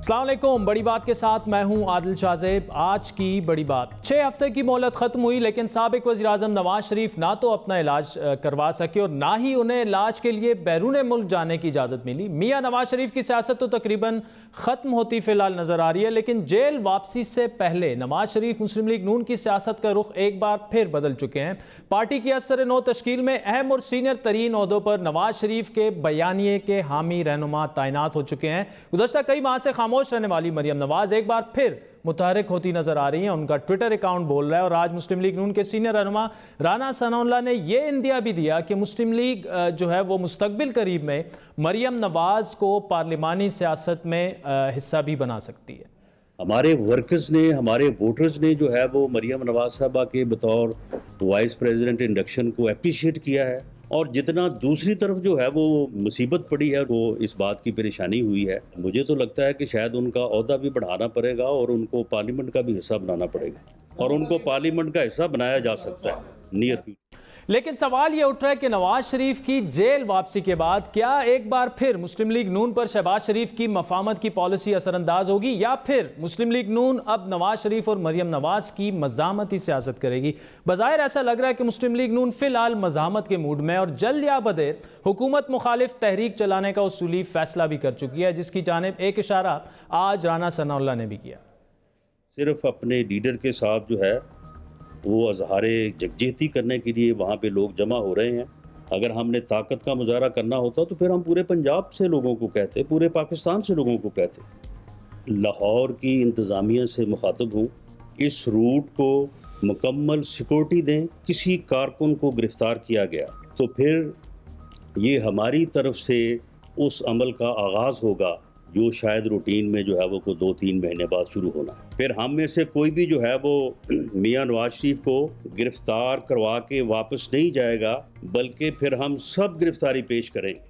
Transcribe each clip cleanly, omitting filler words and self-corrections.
अस्सलाम वालेकुम। बड़ी बात के साथ मैं हूं आदिल शाहजेब। आज की बड़ी बात, 6 हफ्ते की मोहलत खत्म हुई लेकिन साबिक वज़ीर आज़म नवाज शरीफ ना तो अपना इलाज करवा सके और ना ही उन्हें इलाज के लिए बैरून मुल्क जाने की इजाज़त मिली। मियां नवाज शरीफ की सियासत तो तकरीबन ख़त्म होती फ़िलहाल नज़र आ रही है, लेकिन जेल वापसी से पहले नवाज शरीफ मुस्लिम लीग नून की सियासत का रुख एक बार फिर बदल चुके हैं। पार्टी की असर नौ तश्कील में अहम और सीनियर तरीन ओहदों पर नवाज शरीफ के बयानिए के हामी रहनुमा तैनात हो चुके हैं। गुज़श्ता कई माह से खामोश रहने वाली मरियम नवाज एक बार फिर मुतहरिक होती नजर आ रही हैं। उनका ट्विटर अकाउंट बोल रहा है और आज मुस्लिम लीग नून के सीनियर रहनुमा राना सनाउल्लाह ने यह इंदिया भी दिया कि मुस्लिम लीग जो है वो मुस्तकबिल करीब में मरियम नवाज को पार्लिमानी सियासत में हिस्सा भी बना सकती है। हमारे वर्कर्स ने, हमारे वोटर्स ने जो है वो मरियम नवाज साहबा के बतौर वाइस प्रेसिडेंट इंडक्शन को अप्रिशिएट किया है, और जितना दूसरी तरफ जो है वो मुसीबत पड़ी है, वो इस बात की परेशानी हुई है। मुझे तो लगता है कि शायद उनका ओहदा भी बढ़ाना पड़ेगा और उनको पार्लियामेंट का भी हिस्सा बनाना पड़ेगा, और उनको पार्लियामेंट का हिस्सा बनाया जा सकता है नियर फ्यूचर। लेकिन सवाल यह उठ रहा है कि नवाज शरीफ की जेल वापसी के बाद क्या एक बार फिर मुस्लिम लीग नून पर शहबाज शरीफ की मफामत की पॉलिसी असरअंदाज होगी, या फिर मुस्लिम लीग नून अब नवाज शरीफ और मरियम नवाज की मज़ामती सियासत करेगी। बज़ाहिर ऐसा लग रहा है कि मुस्लिम लीग नून फिलहाल मज़ामत के मूड में और जल्द या बदेर हुकूमत मुखालिफ तहरीक चलाने का उसूली फैसला भी कर चुकी है, जिसकी जानिब एक इशारा आज राना सनाउल्लाह ने भी किया। सिर्फ अपने लीडर के साथ जो है वो अजहारे यकजहती करने के लिए वहाँ पे लोग जमा हो रहे हैं। अगर हमने ताकत का मुजाहरा करना होता तो फिर हम पूरे पंजाब से लोगों को कहते, पूरे पाकिस्तान से लोगों को कहते। लाहौर की इंतज़ामिया से मुखातब हूँ, इस रूट को मुकम्मल सिक्योरिटी दें। किसी कारकुन को गिरफ्तार किया गया तो फिर ये हमारी तरफ से उस अमल का आगाज़ होगा जो शायद रूटीन में जो है वो को 2-3 महीने बाद शुरू होना है। फिर हम में से कोई भी जो है वो मियां नवाज शरीफ को गिरफ्तार करवा के वापस नहीं जाएगा, बल्कि फिर हम सब गिरफ्तारी पेश करेंगे।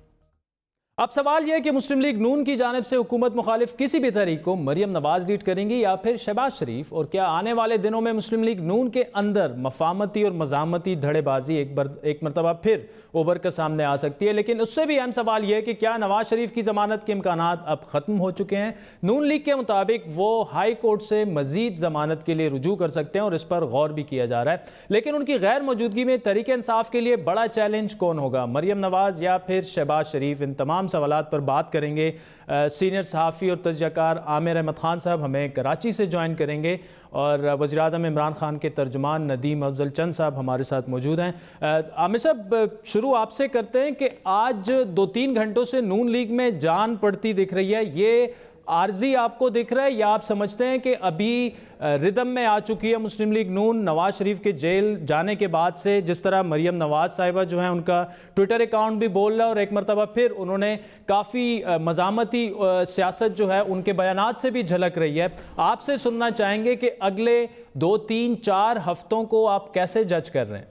अब सवाल यह है कि मुस्लिम लीग नून की जानिब से हुकूमत मुखालिफ किसी भी तरीक को मरियम नवाज लीड करेंगी या फिर शहबाज शरीफ, और क्या आने वाले दिनों में मुस्लिम लीग नून के अंदर मफामती और मजामती धड़ेबाजी एक मरतबा फिर उभर कर सामने आ सकती है। लेकिन उससे भी अहम सवाल यह है कि क्या नवाज शरीफ की जमानत के इम्कानात अब ख़त्म हो चुके हैं। नून लीग के मुताबिक वो हाई कोर्ट से मजीद जमानत के लिए रुजू कर सकते हैं और इस पर गौर भी किया जा रहा है। लेकिन उनकी गैर मौजूदगी में तहरीक इंसाफ के लिए बड़ा चैलेंज कौन होगा, मरियम नवाज या फिर शहबाज शरीफ? इन तमाम सवालात पर बात करेंगे। सीनियर सहाफ़ी और तजज़ियाकार आमिर अहमद खान साहब हमें कराची से ज्वाइन करेंगे और वज़ीर आज़म इमरान खान के तर्जुमान नदीम अफजल चंद साहब हमारे साथ मौजूद हैं। आमिर साहब, शुरू आपसे करते हैं कि आज 2-3 घंटों से नून लीग में जान पड़ती दिख रही है, ये आर्जी आपको दिख रहा है या आप समझते हैं कि अभी रिदम में आ चुकी है मुस्लिम लीग नून नवाज शरीफ के जेल जाने के बाद से? जिस तरह मरियम नवाज साहिबा जो है उनका ट्विटर अकाउंट भी बोल रहा है और एक मरतबा फिर उन्होंने काफ़ी मज़ामती सियासत जो है उनके बयानात से भी झलक रही है। आपसे सुनना चाहेंगे कि अगले 2-3-4 हफ्तों को आप कैसे जज कर रहे हैं?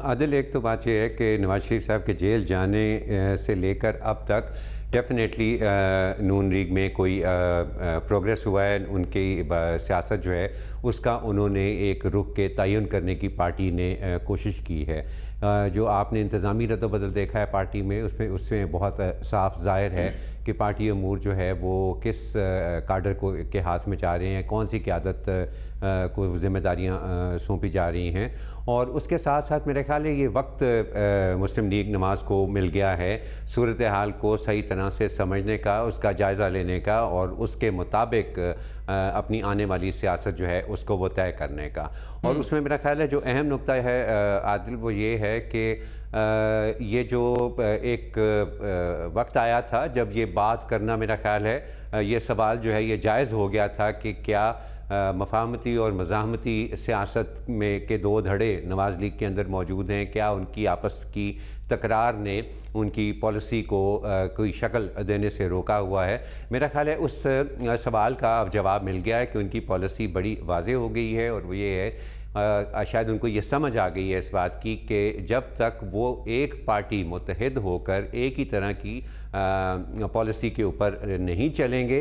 आदिल, एक तो बात यह है कि नवाज शरीफ साहब के जेल जाने से लेकर अब तक डेफिनेटली नून लीग में कोई प्रोग्रेस हुआ है। उनकी सियासत जो है उसका उन्होंने एक रुख के तयन करने की पार्टी ने कोशिश की है। जो आपने इंतज़ामी रद्द-ओ-बदल देखा है पार्टी में, उसमें बहुत साफ ज़ाहिर है कि पार्टी अमूर जो है वो किस काडर को के हाथ में जा रहे हैं, कौन सी क़यादत को ज़िम्मेदारियाँ सौंपी जा रही हैं। और उसके साथ साथ मेरे ख्याल है ये वक्त मुस्लिम लीग नवाज को मिल गया है सूरत हाल को सही तरह से समझने का, उसका जायज़ा लेने का और उसके मुताबिक अपनी आने वाली सियासत जो है उसको वो तय करने का। और उसमें मेरा ख्याल है जो अहम नुक्ता है आदिल, वो ये है कि ये जो एक वक्त आया था जब ये बात करना, मेरा ख्याल है ये सवाल जो है ये जायज़ हो गया था कि क्या मफाहमती और मज़ाहमती सियासत में के 2 धड़े नवाज लीग के अंदर मौजूद हैं, क्या उनकी आपस की तकरार ने उनकी पॉलिसी को कोई शक्ल देने से रोका हुआ है। मेरा ख्याल है उस सवाल का अब जवाब मिल गया है कि उनकी पॉलिसी बड़ी वाज़ेह हो गई है, और वो ये है शायद उनको ये समझ आ गई है इस बात की कि जब तक वो एक पार्टी मुत्तहिद होकर एक ही तरह की पॉलिसी के ऊपर नहीं चलेंगे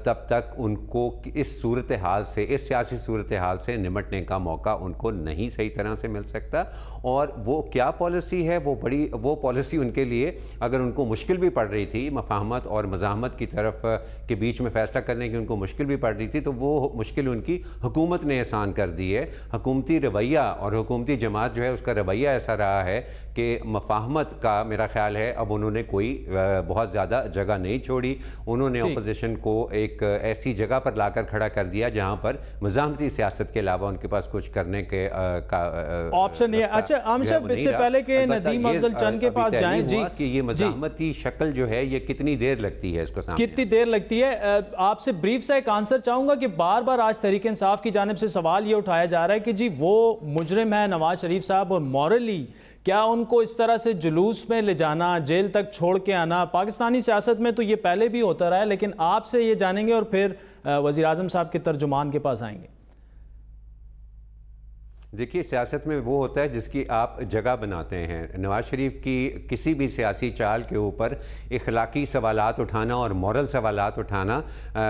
तब तक उनको इस सूरत हाल से, इस सियासी सूरत हाल से निमटने का मौका उनको नहीं सही तरह से मिल सकता। और वो क्या पॉलिसी है, वो पॉलिसी उनके लिए अगर उनको मुश्किल भी पड़ रही थी, मफाहमत और मज़ाहमत की तरफ के बीच में फ़ैसला करने की उनको मुश्किल भी पड़ रही थी, तो वो मुश्किल उनकी हुकूमत ने आसान कर दी है। हुकूमती रवैया और हुकूमती जमात जो है उसका रवैया ऐसा रहा है कि मफाहमत का मेरा ख्याल है अब उन्होंने कोई बहुत ज़्यादा जगह नहीं छोड़ी। उन्होंने अपोजिशन को एक ऐसी जगह पर लाकर खड़ा कर दिया जहाँ पर मज़ाहमती सियासत के अलावा उनके पास कुछ करने के ऑप्शन नहीं है। अच्छा आमिर साहब, इससे पहले कि नदीम अफजल चंद के पास जाएं जी कि ये मज़ाहमती शक्ल जो है ये कितनी देर लगती है इसको सामने, कितनी देर लगती है? आपसे ब्रीफ सा एक आंसर चाहूंगा कि बार बार आज तहरीक इंसाफ की जानिब से सवाल ये उठाया जा रहा है कि जी वो मुजरिम है नवाज शरीफ साहब, और मॉरली क्या उनको इस तरह से जुलूस में ले जाना, जेल तक छोड़ के आना, पाकिस्तानी सियासत में तो ये पहले भी होता रहा है, लेकिन आपसे ये जानेंगे और फिर वज़ीर आज़म साहब के तर्जुमान के पास आएंगे। देखिए, सियासत में वो होता है जिसकी आप जगह बनाते हैं। नवाज शरीफ की किसी भी सियासी चाल के ऊपर इखलाकी सवालात उठाना और मॉरल सवालात उठाना,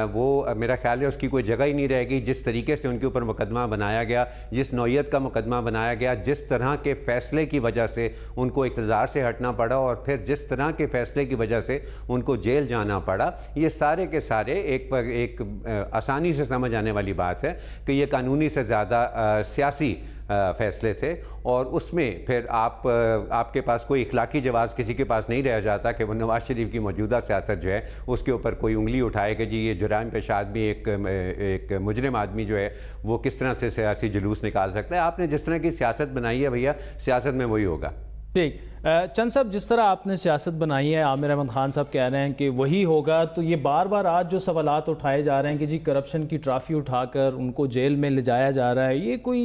वो मेरा ख्याल है उसकी कोई जगह ही नहीं रहेगी। जिस तरीके से उनके ऊपर मुकदमा बनाया गया, जिस नौइयत का मुकदमा बनाया गया, जिस तरह के फ़ैसले की वजह से उनको इक़्तिदार से हटना पड़ा और फिर जिस तरह के फ़ैसले की वजह से उनको जेल जाना पड़ा, ये सारे के सारे एक आसानी से समझ आने वाली बात है कि ये कानूनी से ज़्यादा सियासी फ़ैसले थे। और उसमें फिर आपके पास कोई इखलाकी जवाज़ किसी के पास नहीं रह जाता कि वो नवाज शरीफ की मौजूदा सियासत जो है उसके ऊपर कोई उंगली उठाए कि जी ये जुराम पेश आदमी, एक मुजरिम आदमी जो है वो किस तरह से सियासी जुलूस निकाल सकता है। आपने जिस तरह की सियासत बनाई है भैया, सियासत में वही होगा। ठीक, चंद साहब, जिस तरह आपने सियासत बनाई है, आमिर अहमद खान साहब कह रहे हैं कि वही होगा, तो ये बार बार आज जो सवालात उठाए जा रहे हैं कि जी करप्शन की ट्रॉफी उठाकर उनको जेल में ले जाया जा रहा है, ये कोई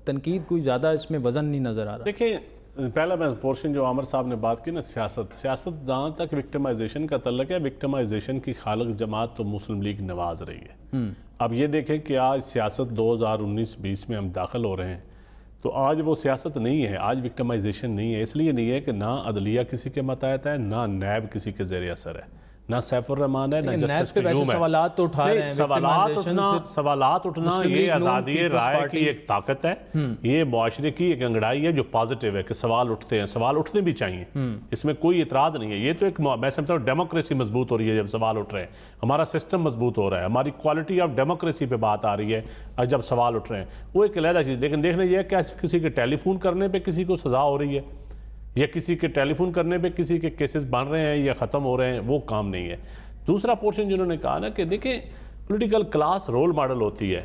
तनकीद, कोई ज़्यादा इसमें वज़न नहीं नज़र आ रहा। देखिए, पहला मैं पोर्शन जो आमिर साहब ने बात की ना, सियासत जहाँ तक विक्टिमाइजेशन का तल्लक है, विक्टिमाइजेशन की खालक जमात तो मुस्लिम लीग नवाज रही है। अब ये देखें कि आज सियासत 2019-20 में हम दाखिल हो रहे हैं, तो आज वो सियासत नहीं है, आज विक्टिमाइजेशन नहीं है। इसलिए नहीं है कि ना अदलिया किसी के मातहत है, ना नैब किसी के ज़ेरे असर है, ना सैफुर रहमान है, ना जस्टिस क्यूम है। सवालात तो उठा रहे हैं, सवालात उठना ये आज़ादी राय की एक ताकत है, ये मुआशरे की एक अंगड़ाई है जो पॉजिटिव है कि सवाल उठते हैं, सवाल उठने भी चाहिए, इसमें कोई इतराज़ नहीं है। ये तो एक, मैं समझता हूँ डेमोक्रेसी मजबूत हो रही है जब सवाल उठ रहे हैं, हमारा सिस्टम मजबूत हो रहा है, हमारी क्वालिटी ऑफ डेमोक्रेसी पे बात आ रही है जब सवाल उठ रहे हैं, वो एक अलग चीज़। लेकिन देखना यह क्या किसी के टेलीफोन करने पर किसी को सज़ा हो रही है, या किसी के टेलीफोन करने पे किसी के केसेस बन रहे हैं या ख़त्म हो रहे हैं, वो काम नहीं है। दूसरा पोर्शन जिन्होंने कहा ना कि देखें, पॉलिटिकल क्लास रोल मॉडल होती है।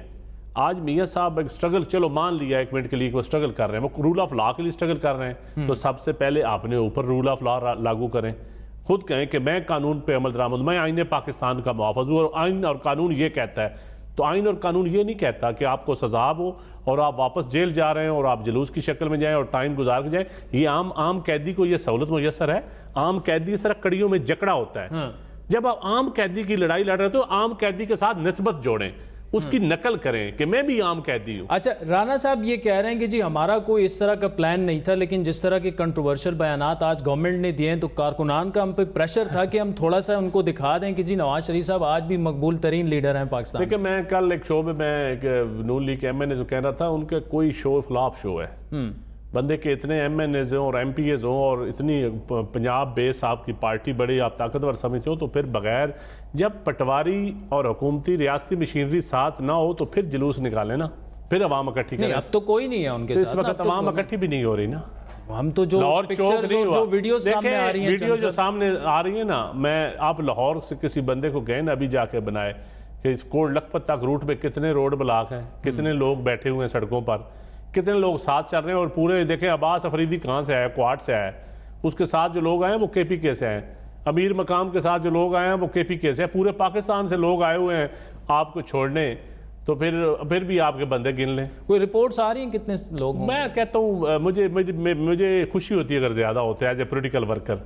आज मियाँ साहब एक स्ट्रगल, चलो मान लिया एक मिनट के लिए वो स्ट्रगल कर रहे हैं, वो रूल ऑफ लॉ के लिए स्ट्रगल कर रहे हैं, तो सबसे पहले आपने ऊपर रूल ऑफ लॉ लागू करें। खुद कहें कि मैं कानून पे अमल दरामद, मैं आईन पाकिस्तान का मुहाफ़िज़ हूँ और आइन और कानून ये कहता है। तो आइन और कानून ये नहीं कहता कि आपको सजा हो और आप वापस जेल जा रहे हैं और आप जुलूस की शक्ल में जाएं और टाइम गुजार के जाएं। ये आम कैदी को ये सहूलत मुयसर है। आम कैदी सिर्फ कड़ियों में जकड़ा होता है। जब आप आम कैदी की लड़ाई लड़ रहे हो तो आम कैदी के साथ निस्बत जोड़ें, उसकी नकल करें कि मैं भी आम कैदी हूं। अच्छा, राना साहब ये कह रहे हैं कि जी हमारा कोई इस तरह का प्लान नहीं था, लेकिन जिस तरह के कंट्रोवर्शियल बयानात आज गवर्नमेंट ने दिए हैं तो कारकुनान का हम पे प्रेशर था कि हम थोड़ा सा उनको दिखा दें कि जी नवाज शरीफ साहब आज भी मकबूल तरीन लीडर हैं पाकिस्तान। देखिए, मैं कल एक शो में मैं नून लीग के MNA जो कह रहा था, उनका कोई शो फ्लॉप शो है। बंदे के इतने MNAs हों और MPAs हों और इतनी पंजाब बेस आपकी पार्टी बड़ी आप ताकतवर समझते हो, तो फिर बगैर जब पटवारी और हुकूमती रियासती मशीनरी साथ ना हो तो फिर जुलूस निकाले ना, फिर अवाम इकट्ठी करें। अब तो कोई नहीं है उनके साथ, इस वक्त अवाम इकट्ठी भी नहीं हो रही ना। हम तो जो वीडियो सामने आ रही हैं, वीडियो जो सामने आ रही है ना, मैं आप लाहौर से किसी बंदे को गए ना अभी जाके बनाए कि इस कोट लखपत तक रूट पे कितने रोड ब्लॉक हैं, कितने लोग बैठे हुए हैं सड़कों पर, कितने लोग साथ चल रहे हैं। और पूरे देखें, अब्बास अफरीदी कहाँ से आया, क्वाड से आया, उसके साथ जो लोग आए वो KPK से आए, अमीर मकाम के साथ जो लोग आए हैं वो KPK से, पूरे पाकिस्तान से लोग आए हुए हैं आपको छोड़ने। तो फिर भी आपके बंदे गिन लें। कोई रिपोर्ट्स आ रही हैं कितने लोग? मैं कहता हूँ मुझे खुशी होती है अगर ज्यादा होते हैं एज ए पॉलिटिकल वर्कर,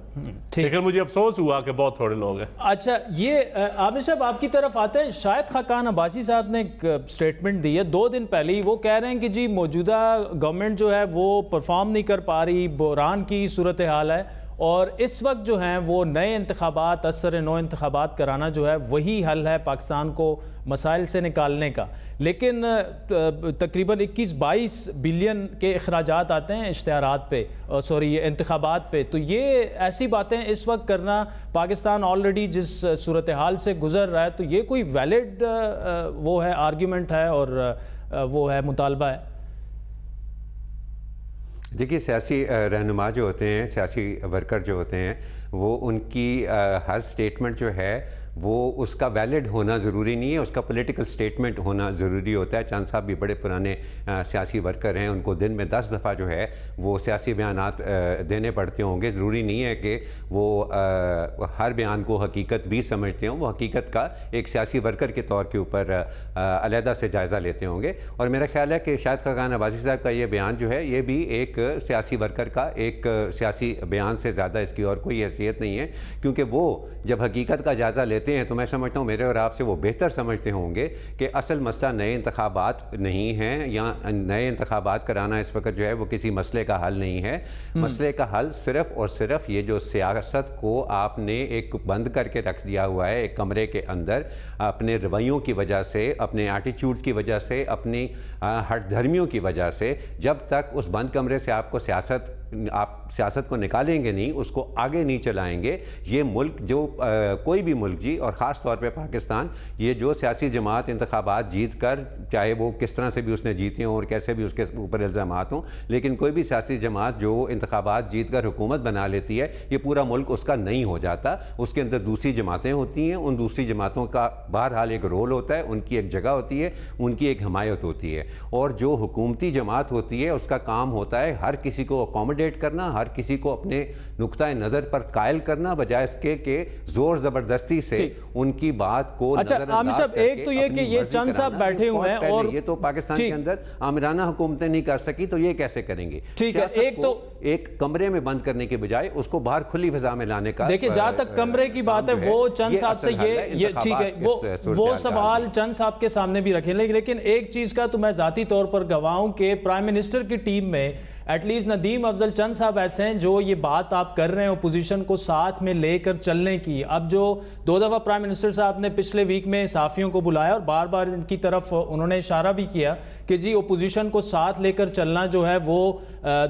लेकिन मुझे अफसोस हुआ कि बहुत थोड़े लोग हैं। अच्छा, ये आमिर साहब आपकी तरफ आते हैं, शायद खाकान अब्बासी साहब ने एक स्टेटमेंट दी है 2 दिन पहले ही, वो कह रहे हैं कि जी मौजूदा गवर्नमेंट जो है वो परफॉर्म नहीं कर पा रही, बहरान की सूरत हाल है और इस वक्त जो हैं वो नए इंतखाबात, असर नो इंतखाबात कराना जो है वही हल है पाकिस्तान को मसाइल से निकालने का। लेकिन तकरीबन 21-22 बिलियन के अखराजात आते हैं इश्तिहारात पे, सॉरी इंतखाबात पे। तो ये ऐसी बातें इस वक्त करना, पाकिस्तान ऑलरेडी जिस सूरत हाल से गुजर रहा है, तो ये कोई वैलिड वो है आर्ग्यूमेंट है और वो है मुतालबा है? देखिए, सियासी रहनुमा जो होते हैं, सियासी वर्कर जो होते हैं, वो उनकी हर स्टेटमेंट जो है वो उसका वैलिड होना ज़रूरी नहीं है, उसका पॉलिटिकल स्टेटमेंट होना ज़रूरी होता है। चंद साहब भी बड़े पुराने सियासी वर्कर हैं, उनको दिन में 10 दफ़ा जो है वो सियासी बयानात देने पड़ते होंगे। ज़रूरी नहीं है कि वो हर बयान को हकीकत भी समझते हों, वो हकीकत का एक सियासी वर्कर के तौर के ऊपर अलहदा से जायज़ा लेते होंगे। और मेरा ख्याल है कि शायद खाकान अब्बासी साहब का ये बयान जो है ये भी एक सियासी वर्कर का एक सियासी बयान से ज़्यादा इसकी और कोई हैसियत नहीं है, क्योंकि वो जब हकीकत का जायज़ा लेते हैं तो मैं समझता हूँ मेरे और आपसे वो बेहतर समझते होंगे कि असल मसला नए इंतखाबात नहीं हैं, या नए इंतखाबात कराना इस वक्त जो है वो किसी मसले का हल नहीं है। मसले का हल सिर्फ़ और सिर्फ ये जो सियासत को आपने एक बंद करके रख दिया हुआ है एक कमरे के अंदर, अपने रवैयों की वजह से, अपने एटीट्यूड्स की वजह से, अपनी हठधर्मियों की वजह से, जब तक उस बंद कमरे से आप सियासत को निकालेंगे नहीं, उसको आगे नहीं चलाएंगे, ये मुल्क जो कोई भी मुल्क जी, और ख़ास तौर पे पाकिस्तान, ये जो सियासी जमात इंतखाबात जीत कर, चाहे वो किस तरह से भी उसने जीते हों और कैसे भी उसके ऊपर इल्ज़ामात हों, लेकिन कोई भी सियासी जमात जो इंतखाबात जीत कर हुकूमत बना लेती है, ये पूरा मुल्क उसका नहीं हो जाता। उसके अंदर दूसरी जमातें होती हैं, उन दूसरी जमातों का बहरहाल एक रोल होता है, उनकी एक जगह होती है, उनकी एक हमायत होती है। और जो हुकूमती जमात होती है उसका काम होता है हर किसी को अकोमोडेट करना, हर किसी को अपने नुक्ता नज़र पर कायल करना, बजाय इसके कि जोर ज़बरदस्ती से उनकी बात को आमिर साहब, एक तो ये कि ये चंद साहब बैठे हुए हैं और ये तो पाकिस्तान के अंदर आमिराना हुकूमतें नहीं कर सकी, तो ये कैसे करेंगे? ठीक है, एक तो एक कमरे में बंद करने के बजाय उसको बाहर खुली फिजा में लाने का, देखिए जहां तक कमरे की बात है वो चंद साहब से ये ठीक है, वो सवाल चंद साहब के सामने भी रखें, लेकिन एक चीज का तो मैं जाती तौर पर गवाह हूं कि प्राइम मिनिस्टर की टीम में एटलीस्ट नदीम अफजल चंद साहब ऐसे हैं जो ये बात आप कर रहे हैं ओपोजिशन को साथ में लेकर चलने की। अब जो 2 दफ़ा प्राइम मिनिस्टर साहब ने पिछले वीक में सहाफ़ियों को बुलाया और बार बार इनकी तरफ उन्होंने इशारा भी किया कि जी ओपोजिशन को साथ लेकर चलना जो है वो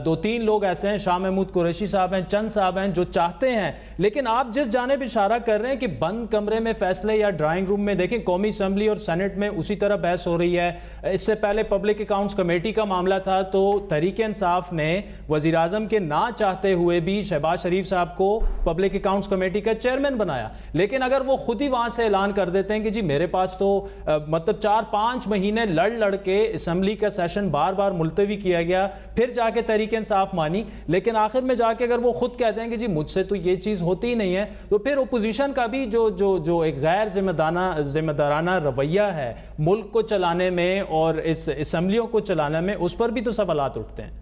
2-3 लोग ऐसे हैं, शाह महमूद कुरैशी साहब हैं, चंद साहब हैं, जो चाहते हैं। लेकिन आप जिस जानिब इशारा कर रहे हैं कि बंद कमरे में फैसले या ड्राइंग रूम में, देखें कौमी असम्बली और सेनेट में उसी तरह बहस हो रही है। इससे पहले पब्लिक अकाउंट्स कमेटी का मामला था तो तहरीक इंसाफ ने वजीर आजम के ना चाहते हुए भी शहबाज शरीफ साहब को पब्लिक अकाउंट्स कमेटी का चेयरमैन बनाया। लेकिन अगर वो खुद ही वहां से ऐलान कर देते हैं कि जी मेरे पास तो मतलब 4-5 महीने लड़ के असम्बली का सेशन बार बार मुलतवी किया गया, फिर जाके तहरीक इंसाफ मानी, लेकिन आखिर में जाके अगर वो खुद कहते हैं कि जी मुझसे तो ये चीज होती ही नहीं है, तो फिर ओपोजिशन का भी जो एक गैर जिम्मेदाराना रवैया है मुल्क को चलाने में और इस असम्बलियों को चलाने में, उस पर भी तो सवालात उठते हैं।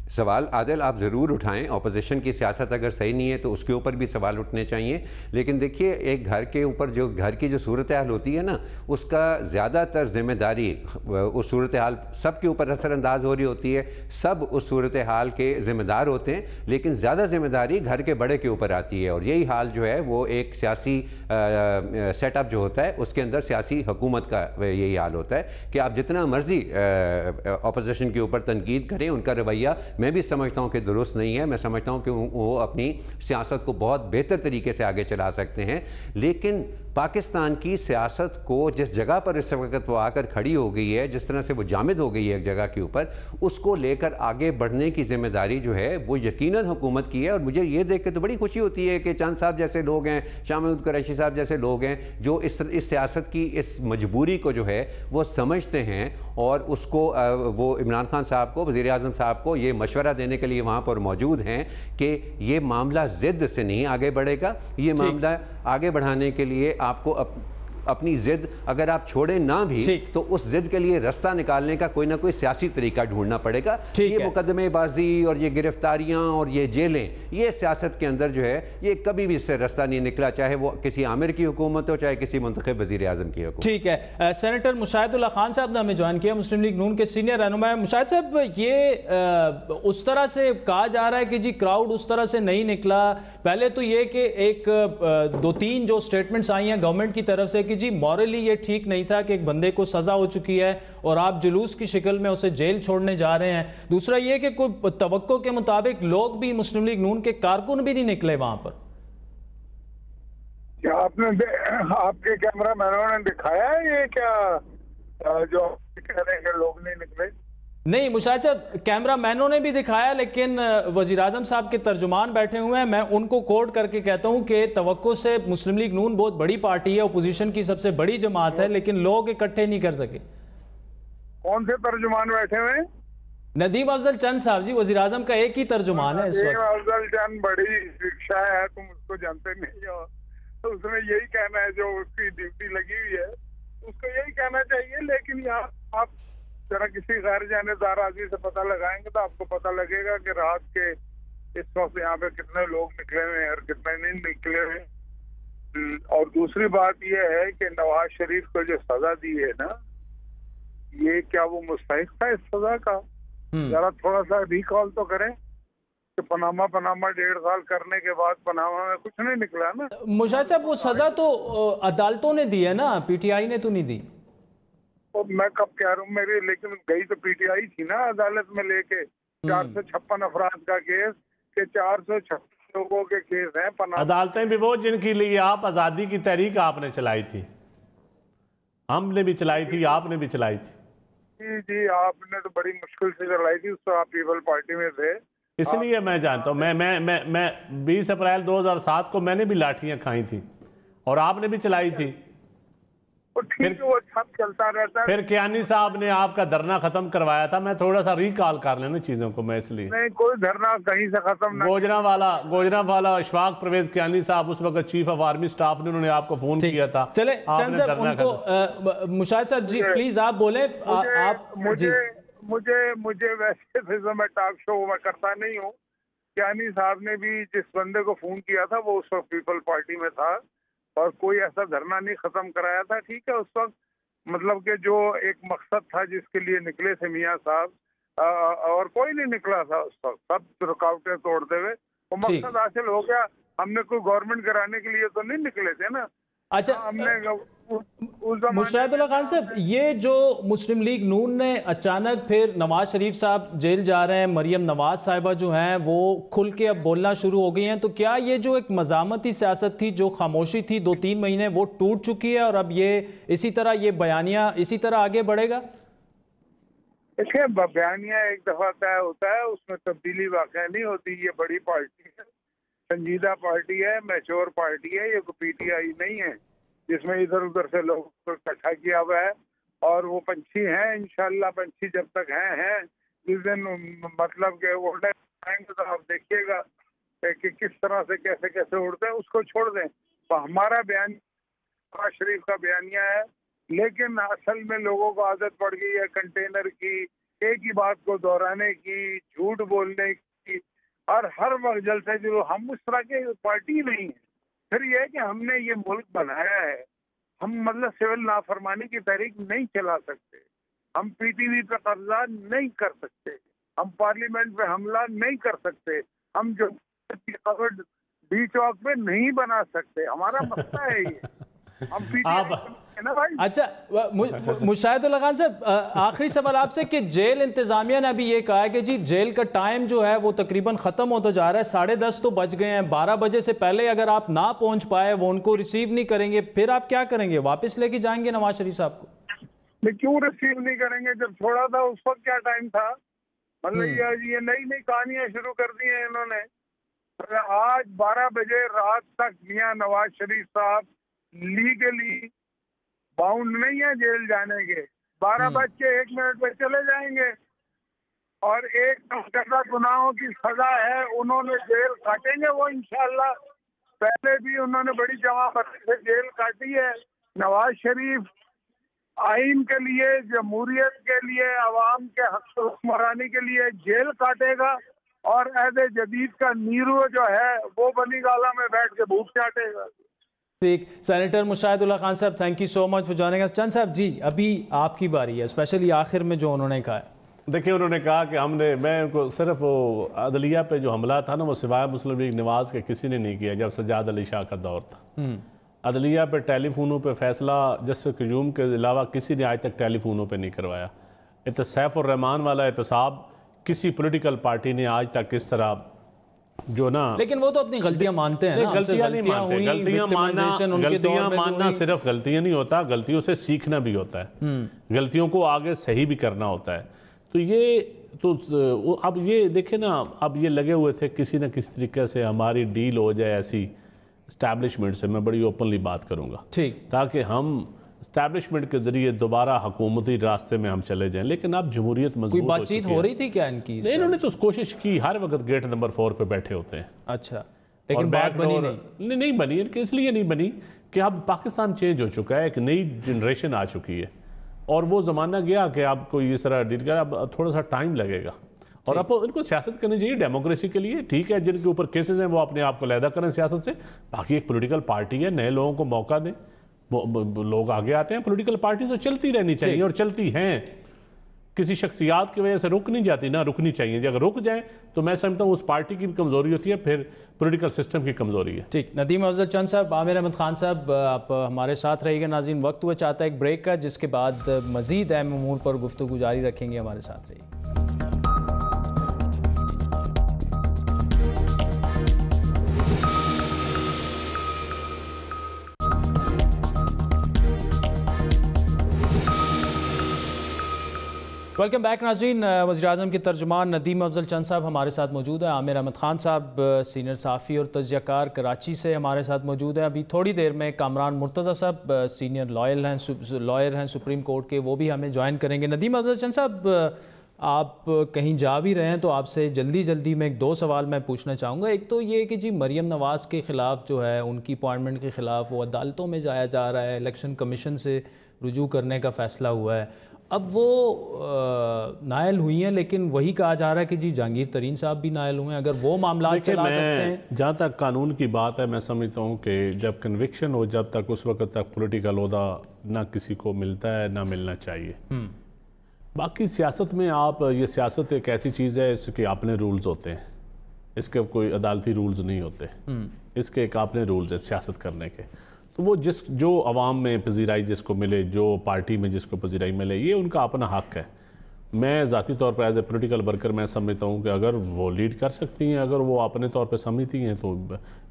सवाल आदिल आप ज़रूर उठाएं, अपोजिशन की सियासत अगर सही नहीं है तो उसके ऊपर भी सवाल उठने चाहिए। लेकिन देखिए, एक घर के ऊपर जो घर की जो सूरत हाल होती है ना, उसका ज़्यादातर जिम्मेदारी उस सूरत हाल सब के ऊपर असरअंदाज हो रही होती है, सब उस सूरत हाल के ज़िम्मेदार होते हैं, लेकिन ज़्यादा जिम्मेदारी घर के बड़े के ऊपर आती है। और यही हाल जो है वो एक सियासी सेटअप जो होता है उसके अंदर सियासी हुकूमत का यही हाल होता है कि आप जितना मर्जी अपोजिशन के ऊपर तनकीद करें, उनका रवैया मैं भी समझता हूं कि दुरुस्त नहीं है। मैं समझता हूं कि वो अपनी सियासत को बहुत बेहतर तरीके से आगे चला सकते हैं, लेकिन पाकिस्तान की सियासत को जिस जगह पर इस वक्त वो आकर खड़ी हो गई है, जिस तरह से वो जामिद हो गई है एक जगह के ऊपर, उसको लेकर आगे बढ़ने की जिम्मेदारी जो है वो यकीनन हुकूमत की है। और मुझे ये देख के तो बड़ी खुशी होती है कि चंद साहब जैसे लोग हैं, शाह महमूद कुरैशी साहब जैसे लोग हैं, जो इस सियासत की इस मजबूरी को जो है वो समझते हैं और उसको वो इमरान खान साहब को, वज़ीर आज़म साहब को ये मशवरा देने के लिए वहाँ पर मौजूद हैं कि ये मामला ज़िद से नहीं आगे बढ़ेगा, ये मामला आगे बढ़ाने के लिए आपको अपनी जिद अगर आप छोड़े ना भी तो उस जिद के लिए रास्ता निकालने का कोई ना कोई सियासी तरीका ढूंढना पड़ेगा। ये मुकदमेबाजी और ये गिरफ्तारियां और ये जेलें, ये सियासत के अंदर जो है ये कभी भी इससे रास्ता नहीं निकला, चाहे वो किसी आमिर की हुकूमत हो चाहे किसी मुंतखब वज़ीर आज़म की हुकूमत। ठीक है, सेनेटर मुशाहिदुल्लाह खान साहब ने हमें ज्वाइन किया, मुस्लिम लीग नून के सीनियर रहनुमा। मुशाहिद साहब, ये उस तरह से कहा जा रहा है कि जी क्राउड उस तरह से नहीं निकला। पहले तो ये कि एक दो तीन जो स्टेटमेंट्स आई हैं गवर्नमेंट की तरफ से कि जी मॉरली ये ठीक नहीं था कि एक बंदे को सजा हो चुकी है और आप जुलूस की शक्ल में उसे जेल छोड़ने जा रहे हैं। दूसरा ये कि कोई तवक्को के मुताबिक लोग भी, मुस्लिम लीग नून के कारकुन भी नहीं निकले वहां पर। क्या आपके कैमरा मैनों ने दिखाया है ये क्या जो कह रहे हैं कि लोग नहीं निकले? नहीं मुशाहिद साहब, कैमरा मैनों ने भी दिखाया, लेकिन वज़ीर आज़म साहब के तर्जुमान बैठे हुए हैं। मैं उनको कोट करके कहता हूं कि तवक्को से मुस्लिम लीग नून बहुत बड़ी पार्टी है, अपोजिशन की सबसे बड़ी जमात है, लेकिन लोग इकट्ठे नहीं कर सके। कौन से तर्जुमान बैठे हुए? नदीम अफजल चंद साहब जी, वज़ीर आज़म का एक ही तर्जुमान है इस वक्त। नदीम अफजल चंद बड़ी रिक्शा है, तुम उसको जानते नहीं हो। तो उसने यही कहना है, जो उसकी ड्यूटी लगी हुई है उसको यही कहना चाहिए। लेकिन यहाँ आप जरा किसी गैर जानेदार आदमी से पता लगाएंगे तो आपको पता लगेगा कि रात के इस वक्त यहाँ पे कितने लोग निकले हुए हैं और कितने नहीं निकले हुए। और दूसरी बात यह है कि नवाज शरीफ को जो सजा दी है ना, ये क्या वो मुस्तहिक था इस सजा का? जरा थोड़ा सा रिकॉल तो करें कि पनामा 1.5 साल करने के बाद पनामा में कुछ नहीं निकला ना। मुशाहिद साहब, वो सजा तो अदालतों ने दी है ना, पीटीआई ने तो नहीं दी। तो मैं कब कह रहा हूँ मेरी, लेकिन गई तो पीटीआई थी ना अदालत में लेके 456 अफराद का केस, के 456 लोगों के केस हैं। अदालतें भी वो जिनके लिए आप आज़ादी की तहरीक आपने चलाई थी, हमने भी चलाई थी, आपने भी चलाई थी। जी जी, आपने तो बड़ी मुश्किल से चलाई थी, उस तो आप पीपल पार्टी में थे। इसलिए मैं जानता हूँ, मैं 20 अप्रैल 2007 को मैंने भी लाठियां खाई थी और आपने भी चलाई थी। ठीक है, वो सब चलता रहता है। फिर कियानी साहब ने आपका धरना खत्म करवाया था। मैं थोड़ा सा रिकॉल कर लेना चीजों को, मैं इसलिए नहीं, कोई धरना कहीं से खत्म नहीं। गोजरावाला इशफाक परवेज कियानी साहब उस वक्त चीफ ऑफ आर्मी स्टाफ ने, उन्होंने आपको फोन किया था। चले चंद साहब, उनको मुशाहिद साहब जी प्लीज आप बोले। आप मुझे वैसे तो मैं टॉक शो में करता नहीं हूँ। कियानी साहब ने भी जिस बंदे को फोन किया था वो उस वक्त पीपल पार्टी में था और कोई ऐसा धरना नहीं खत्म कराया था। ठीक है, उस वक्त मतलब कि जो एक मकसद था जिसके लिए निकले थे मियाँ साहब, और कोई नहीं निकला था उस वक्त, सब रुकावटें तोड़ते हुए वो मकसद हासिल हो गया। हमने कोई गवर्नमेंट कराने के लिए तो नहीं निकले थे ना। अच्छा, हमने मुशाहिदुल्लाह खान साहब, ये जो मुस्लिम लीग नून ने अचानक फिर नवाज शरीफ साहब जेल जा रहे हैं, मरियम नवाज साहिबा जो हैं वो खुल के अब बोलना शुरू हो गई हैं, तो क्या ये जो एक मज़ामती सियासत थी, जो खामोशी थी 2-3 महीने, वो टूट चुकी है और अब ये इसी तरह ये बयानिया इसी तरह आगे बढ़ेगा? देखिए, बयानिया एक दफा तय होता है, उसमें तब्दीली वाकई नहीं होती। ये बड़ी पार्टी है, संजीदा पार्टी है, मैच्योर पार्टी है, ये पीटीआई नहीं है जिसमें इधर उधर से लोगों को इकट्ठा किया हुआ है। और वो पंछी हैं, इंशाल्लाह पंछी जब तक हैं जिस दिन मतलब के उड़ने आएंगे तो आप देखिएगा कि किस तरह से कैसे कैसे उड़ते हैं। उसको छोड़ दें, तो हमारा बयान नवाज शरीफ का बयानिया है, लेकिन असल में लोगों को आदत पड़ गई है कंटेनर की, एक ही बात को दोहराने की, झूठ बोलने की, और हर वक्त जलते जो हम उस तरह के पार्टी नहीं है। फिर यह है कि हमने ये मुल्क बनाया है, हम मतलब सिविल नाफरमानी की तहरीक नहीं चला सकते, हम पीटीवी पे कब्जा नहीं कर सकते, हम पार्लियामेंट पे हमला नहीं कर सकते, हम जो डी चौक पे नहीं बना सकते। हमारा मसला है ये, हम पीटीवी ना भाई। अच्छा, मुशाहिदुल्लाह खान साहब, आखिरी सवाल आपसे कि जेल इंतजामिया ने अभी ये कहा है कि जी जेल का टाइम जो है वो तकरीबन ख़त्म होता जा रहा है, 10:30 तो बज गए हैं, 12 बजे से पहले अगर आप ना पहुंच पाए, वो उनको रिसीव नहीं करेंगे, फिर आप क्या करेंगे? वापस लेके जाएंगे नवाज शरीफ साहब को? क्यों रिसीव नहीं करेंगे? जब छोड़ा था उस वक्त क्या टाइम था? मतलब ये नई नई कहानियां शुरू कर दी हैं इन्होंने। आज 12 बजे रात तक मियाँ नवाज शरीफ साहब लीगली बाउंड नहीं है जेल जाने के। 12:01 पे चले जाएंगे और एक करदा गुनाहों की सजा है, उन्होंने जेल काटेंगे वो इंशाल्लाह। पहले भी उन्होंने बड़ी जमावत से जेल काटी है, नवाज शरीफ आइन के लिए, जमहूरियत के लिए, अवाम के हक हुक्मरानी के लिए जेल काटेगा और ऐसे जदीद का नीरू जो है वो बनी गाला में बैठ के भूख चाटेगा। ठीक, सेनेटर मुशाहिदुल्लाह खान साहब, thank you so much for joining us. Chand साहब जी, अभी आपकी बारी है, स्पेशली आखिर में जो उन्होंने कहा है। देखिए, उन्होंने कहा कि मैं उनको सिर्फ वो अदलिया पे जो हमला था ना, वो सिवाय मुस्लिम लीग नवाज के किसी ने नहीं किया जब सज्जाद अली शाह का दौर था। अदलिया पे टेलीफोनों पे फैसला जस्टिस क्यूम के अलावा किसी ने आज तक टेलीफोनों पे नहीं करवाया। सैफ उर रहमान वाला एहतसाब किसी पॉलिटिकल पार्टी ने आज तक किस तरह जो ना, लेकिन वो तो अपनी गलतियां मानते हैं ना, गलतियां नहीं मानते। गलतियां मानना सिर्फ गलतियां नहीं होता, गलतियों से सीखना भी होता है, गलतियों को आगे सही भी करना होता है। तो ये तो अब ये देखे ना, अब ये लगे हुए थे किसी न किसी तरीके से हमारी डील हो जाए ऐसी इस्टेब्लिशमेंट से, मैं बड़ी ओपनली बात करूंगा, ठीक, ताकि हम इस्टेब्लिशमेंट के जरिए दोबारा हुकूमती रास्ते में हम चले जाएं। लेकिन अब जमहूरियत मजबूत कोई बातचीत हो रही थी क्या इनकी? नहीं, इन्होंने तो कोशिश की, हर वक्त गेट नंबर 4 पे बैठे होते हैं। अच्छा, लेकिन बात बनी नहीं बनी। इसलिए नहीं बनी कि अब पाकिस्तान चेंज हो चुका है, एक नई जनरेशन आ चुकी है और वो ज़माना गया कि आप कोई इस तरह डील कर, अब थोड़ा सा टाइम लगेगा। और अब इनको सियासत करनी चाहिए डेमोक्रेसी के लिए, ठीक है, जिनके ऊपर केसेस हैं वो अपने आप को अलहदा करें सियासत से। बाकी एक पॉलिटिकल पार्टी है, नए लोगों को मौका दें, लोग आगे आते हैं। पॉलिटिकल पार्टी तो चलती रहनी चाहिए और चलती हैं, किसी शख्सियात की वजह से रुक नहीं जाती ना, रुकनी चाहिए। अगर रुक जाए तो मैं समझता हूँ उस पार्टी की भी कमजोरी होती है, फिर पॉलिटिकल सिस्टम की कमजोरी है। ठीक, नदीम अफजल चंद साहब, आमिर अहमद खान साहब, आप हमारे साथ रहिएगा। नाज़रीन, वक्त हुआ चाहता है एक ब्रेक का, जिसके बाद मजीद अहम अमूर पर गुफ्तगू जारी रखेंगे। हमारे साथ रहिए। वेलकम बैक नाज़रीन। वज़ीर-ए-आज़म के तर्जुमान नदीम अफजल चंद साहब हमारे साथ मौजूद है। आमिर अहमद खान साहब सीनियर सहाफ़ी और तज्ज़ियाकार कराची से हमारे साथ मौजूद हैं। अभी थोड़ी देर में कामरान मुर्तज़ा साहब सीनियर लॉयर हैं सुप्रीम कोर्ट के, वो भी हमें ज्वाइन करेंगे। नदीम अफजल चंद साहब, आप कहीं जा भी रहे हैं तो आपसे जल्दी में 2 सवाल मैं पूछना चाहूँगा। एक तो ये कि जी मरियम नवाज़ के ख़िलाफ़ जो है, उनकी अपॉइंटमेंट के ख़िलाफ़ वो अदालतों में जाया जा रहा है, इलेक्शन कमीशन से रुजू करने का फ़ैसला हुआ है। अब वो नायल हुई हैं, लेकिन वही कहा जा रहा है कि जी जहांगीर तरीन साहब भी नायल हुए हैं। अगर वो मामला चला सकते हैं, जहाँ तक कानून की बात है, मैं समझता हूँ कि जब कन्विक्शन हो, जब तक उस वक्त तक पॉलिटिकल ओहदा ना किसी को मिलता है ना मिलना चाहिए। बाकी सियासत में आप, ये सियासत एक ऐसी चीज़ है, इसके अपने रूल्स होते हैं, इसके कोई अदालती रूल्स नहीं होते, इसके एक अपने रूल्स हैं सियासत करने के। तो वो जो अवाम में पजीराई जिसको मिले, जो पार्टी में जिसको पजीराई मिले, ये उनका अपना हक है। मैं ज़ाती तौर पर एज ए पोलिटिकल वर्कर मैं समझता हूँ कि अगर वो लीड कर सकती हैं, अगर वो अपने तौर पे समझती हैं, तो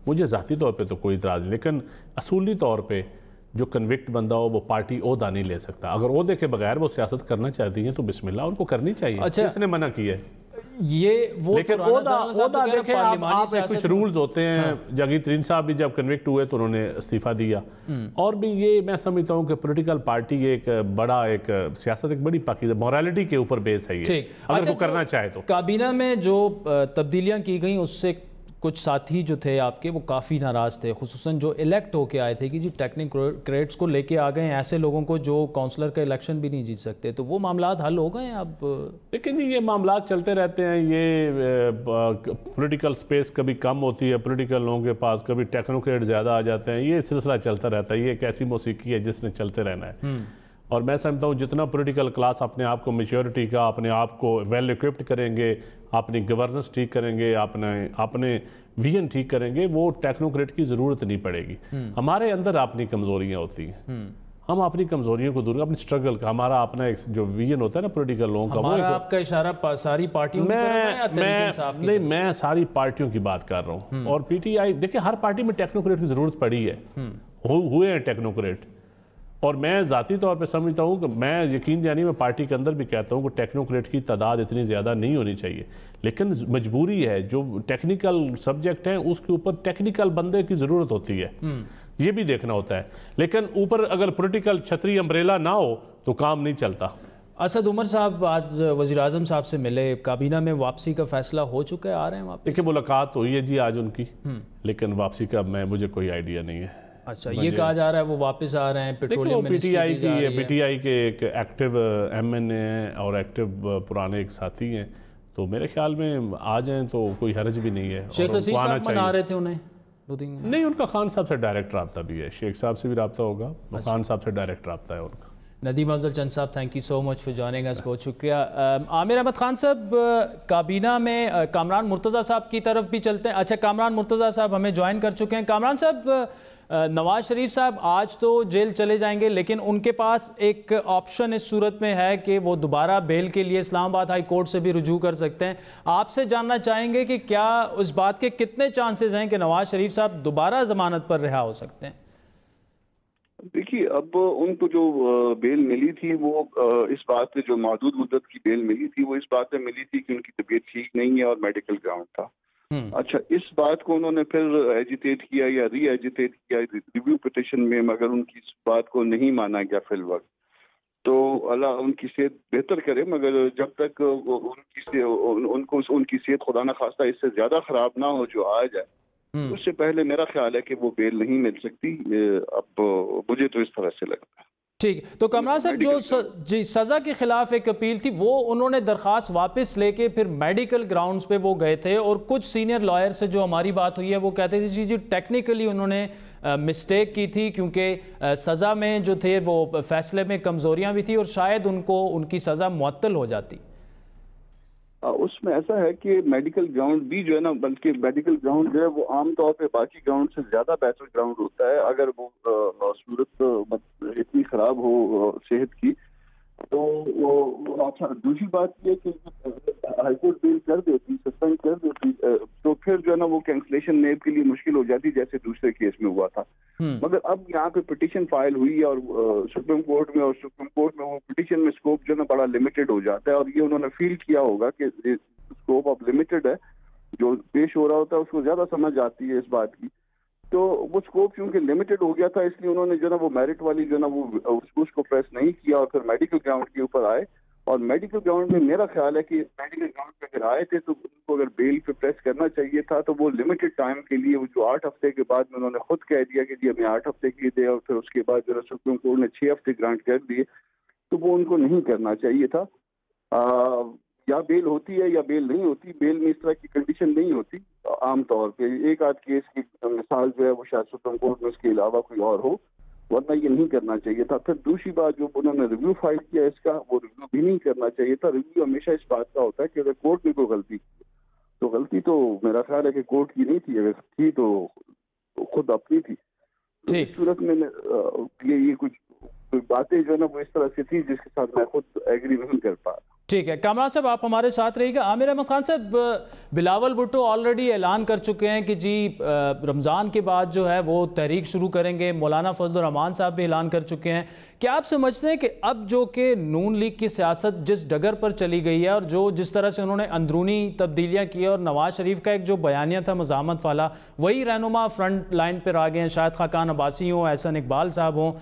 मुझे ज़ाती तौर पे तो कोई इतराज़ नहीं। लेकिन असूली तौर पे जो कन्विक्ट बंदा हो वो पार्टी ओहदा नहीं ले सकता। अगर ओहदे के बगैर वो सियासत करना चाहती हैं तो बिस्मिल्लाह, उनको करनी चाहिए। अच्छा, किसने मना किया है? ये वो लेकिन ओहदा देखें, आप कुछ रूल्स होते हैं। जहांगीर तरीन साहब भी जब कन्विक्ट हुए तो उन्होंने इस्तीफा दिया। और भी ये मैं समझता हूँ कि पॉलिटिकल पार्टी एक बड़ा, एक सियासत एक बड़ी पाकीज़ा मोरालिटी के ऊपर बेस है ये, अगर वो करना चाहे तो। काबीना में जो तब्दीलियाँ की गई उससे कुछ साथी जो थे आपके वो काफ़ी नाराज़ थे, खुसूसन जो इलेक्ट होके आए थे कि जी टेक्नोक्रेट्स को लेके आ गए ऐसे लोगों को जो काउंसलर का इलेक्शन भी नहीं जीत सकते। तो वो मामलात हल हो गए अब? लेकिन जी ये मामलात चलते रहते हैं। ये पॉलिटिकल स्पेस कभी कम होती है पॉलिटिकल लोगों के पास, कभी टेक्नोक्रेट ज़्यादा आ जाते हैं। ये सिलसिला चलता रहता है। ये एक ऐसी मौसीकी है जिसने चलते रहना है। और मैं समझता हूँ जितना पॉलिटिकल क्लास अपने आप को मैच्योरिटी का, अपने आप को वेल इक्विप्ड करेंगे, अपनी गवर्नेंस ठीक करेंगे, अपने विजन ठीक करेंगे, वो टेक्नोक्रेट की ज़रूरत नहीं पड़ेगी। हमारे अंदर अपनी कमज़ोरियाँ होती हैं, हम अपनी कमज़ोरियों को दूर, अपनी स्ट्रगल का, हमारा अपना एक जो विजन होता है ना पॉलिटिकल लोगों का, वो आपका इशारा सारी पार्टियों मैं सारी पार्टियों की बात कर रहा हूँ। और पीटीआई, देखिए हर पार्टी में टेक्नोक्रेट की ज़रूरत पड़ी है, हुए हैं टेक्नोक्रेट। और मैं ज़ाती तौर पे समझता हूँ कि मैं यकीन जानी मैं पार्टी के अंदर भी कहता हूँ कि टेक्नोक्रेट की तादाद इतनी ज़्यादा नहीं होनी चाहिए। लेकिन मजबूरी है, जो टेक्निकल सब्जेक्ट हैं उसके ऊपर टेक्निकल बंदे की ज़रूरत होती है, ये भी देखना होता है। लेकिन ऊपर अगर पॉलिटिकल छतरी अम्ब्रेला ना हो तो काम नहीं चलता। असद उमर साहब आज वज़ीर-ए-आज़म साहब से मिले, काबीना में वापसी का फैसला हो चुका है, आ रहे हैं वापस? देखिए मुलाकात हुई है जी आज उनकी, लेकिन वापसी का मुझे कोई आइडिया नहीं है। अच्छा, ये कहा जा रहा है वो वापस आ रहे हैं, पेट्रोलियम पीटीआई की है, पीटीआई के एक एक्टिव एमएनए हैं और एक्टिव पुराने एक साथी हैं, तो मेरे ख्याल में आ जाएं तो कोई हर्ज भी नहीं है। शेख रशीद साहब मना रहे थे उन्हें 2-3 नहीं, उनका खान साहब से डायरेक्ट रब्ता भी है, शेख साहब से भी रब्ता होगा, खान साहब से डायरेक्ट रब्ता है उनका। नदीम अफजल चंद साहब, thank you so much for joining अस, बहुत शुक्रिया। आमिर अहमद खान साहब, काबीना में कामरान मुर्तज़ा साहब की तरफ भी चलते हैं। अच्छा, कामरान मुर्तज़ा साहब हमें ज्वाइन कर चुके हैं। कामरान साहब, नवाज शरीफ साहब आज तो जेल चले जाएंगे, लेकिन उनके पास एक ऑप्शन इस सूरत में है कि वो दोबारा बेल के लिए इस्लामाबाद हाई कोर्ट से भी रुजू कर सकते हैं। आपसे जानना चाहेंगे कि क्या उस बात के कितने चांसेस हैं कि नवाज शरीफ साहब दोबारा जमानत पर रिहा हो सकते हैं? देखिए, अब उनको जो बेल मिली थी वो इस बात पे, जो महदूद मुद्दत की बेल मिली थी वो इस बात पे मिली थी कि उनकी तबीयत ठीक नहीं है और मेडिकल ग्राउंड था। अच्छा, इस बात को उन्होंने फिर एजिटेट किया या री एजिटेट किया रिव्यू पिटिशन में, मगर उनकी इस बात को नहीं माना गया फिल वक्त। तो अल्लाह उनकी सेहत बेहतर करे, मगर जब तक उनको उनकी सेहत खुदा न खास्ता इससे ज्यादा खराब ना हो जो आ जाए, उससे पहले मेरा ख्याल है कि वो बेल नहीं मिल सकती। अब मुझे तो इस तरह से लगता है। ठीक, तो कमरान साहब, जो जी सज़ा के खिलाफ एक अपील थी वो उन्होंने दरख्वास्त वापस लेके फिर मेडिकल ग्राउंड्स पे वो गए थे, और कुछ सीनियर लॉयर से जो हमारी बात हुई है वो कहते थे जी टेक्निकली उन्होंने मिस्टेक की थी, क्योंकि सज़ा में जो थे वो फैसले में कमज़ोरियाँ भी थी और शायद उनको उनकी सज़ा मुअत्तल हो जाती। उसमें ऐसा है कि मेडिकल ग्राउंड भी जो है ना, बल्कि मेडिकल ग्राउंड जो है वो आमतौर पे बाकी ग्राउंड से ज्यादा बेहतर ग्राउंड होता है। अगर वो सूरत इतनी खराब हो सेहत की, तो वो अच्छा। दूसरी बात ये कि हाईकोर्ट बेल कर देती, सस्पेंड कर देती, तो फिर जो है ना वो कैंसलेशन नेब के लिए मुश्किल हो जाती, जैसे दूसरे केस में हुआ था। मगर अब यहाँ पे पिटीशन फाइल हुई है और सुप्रीम कोर्ट में, और सुप्रीम कोर्ट में वो पिटीशन में स्कोप जो है ना बड़ा लिमिटेड हो जाता है, और ये उन्होंने फील किया होगा कि स्कोप अब लिमिटेड है। जो पेश हो रहा होता है उसको ज्यादा समझ आती है इस बात की। तो वो स्कोप क्योंकि लिमिटेड हो गया था, इसलिए उन्होंने जो ना वो मेरिट वाली जो ना वो उसको प्रेस नहीं किया और फिर मेडिकल ग्राउंड के ऊपर आए। और मेडिकल ग्राउंड में मेरा ख्याल है कि मेडिकल ग्राउंड पे अगर आए थे तो उनको अगर बेल पे प्रेस करना चाहिए था, तो वो लिमिटेड टाइम के लिए, वो जो 8 हफ्ते के बाद में उन्होंने खुद कह दिया कि जी हमें 8 हफ्ते के लिए दे, और फिर उसके बाद जो सुप्रीम कोर्ट ने 6 हफ्ते ग्रांट कर दिए, तो वो उनको नहीं करना चाहिए था। या बेल होती है या बेल नहीं होती, बेल में इस तरह की कंडीशन नहीं होती आमतौर पे। एक आध केस की मिसाल जो है वो शायद सुप्रीम कोर्ट में उसके अलावा कोई और हो, वरना ये नहीं करना चाहिए था। फिर दूसरी बात, जो उन्होंने रिव्यू फाइल किया इसका, वो रिव्यू भी नहीं करना चाहिए था। रिव्यू हमेशा इस बात का होता है कि अगर कोर्ट ने कोई गलती की, तो गलती तो मेरा ख्याल है कि कोर्ट की नहीं थी, अगर थी तो खुद अपनी थी। तो इस सूरत में ये कुछ बातें जो है ना वो इस तरह से थी जिसके साथ मैं खुद एग्री नहीं कर पा रहा। ठीक है, कामरान साहब आप हमारे साथ रहिएगा। आमिर अहमद खान साहब, बिलावल भुट्टो ऑलरेडी ऐलान कर चुके हैं कि जी रमज़ान के बाद जो है वो तहरीक शुरू करेंगे। मौलाना फजल रहमान साहब भी ऐलान कर चुके हैं। क्या आप समझते हैं कि अब जो कि नून लीग की सियासत जिस डगर पर चली गई है और जो जिस तरह से उन्होंने अंदरूनी तब्दीलियाँ की और नवाज शरीफ का एक जो बयानिया था मज़ामत वाला, वही रहनुमा फ्रंट लाइन पर आ गए हैं, शायद खाकान अब्बासी हों, एहसन इकबाल साहब हों,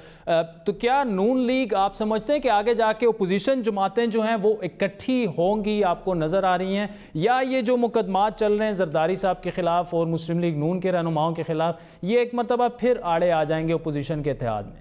तो क्या नून लीग आप समझते हैं कि आगे जाके अपोजिशन जमातें जो हैं वो इकट्ठी होंगी, आपको नज़र आ रही हैं, या ये जो मुकदमात चल रहे हैं जरदारी साहब के खिलाफ और मुस्लिम लीग नून के रहनुमाओं के खिलाफ, ये एक मरतबा फिर आड़े आ जाएंगे अपोजिशन के इत्तेहाद में?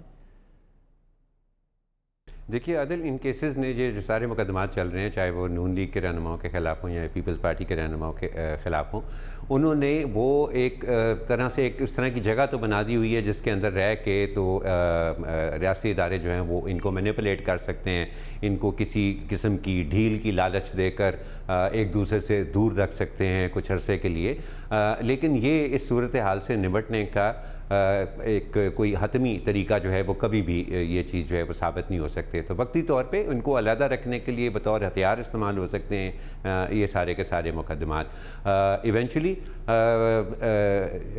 देखिए अदल, इन केसेस ने जो सारे मुकदमात चल रहे हैं, चाहे वो नून लीग के रहनुमाओं के ख़िलाफ़ हों या पीपल्स पार्टी के रहनुमाओं के ख़िलाफ़ हों, उन्होंने वो एक तरह से एक उस तरह की जगह तो बना दी हुई है जिसके अंदर रह के तो रियासती इदारे जो हैं वो इनको मैनिपुलेट कर सकते हैं, इनको किसी किस्म की ढील की लालच देकर एक दूसरे से दूर रख सकते हैं कुछ अरसे के लिए। लेकिन ये इस सूरत हाल से निपटने का एक कोई हतमी तरीका जो है वो कभी भी ये चीज़ जो है वो साबित नहीं हो सकते। तो वक्ती तौर पे उनको अलहदा रखने के लिए बतौर हथियार इस्तेमाल हो सकते हैं ये सारे के सारे मुकदमात। इवेंचुअली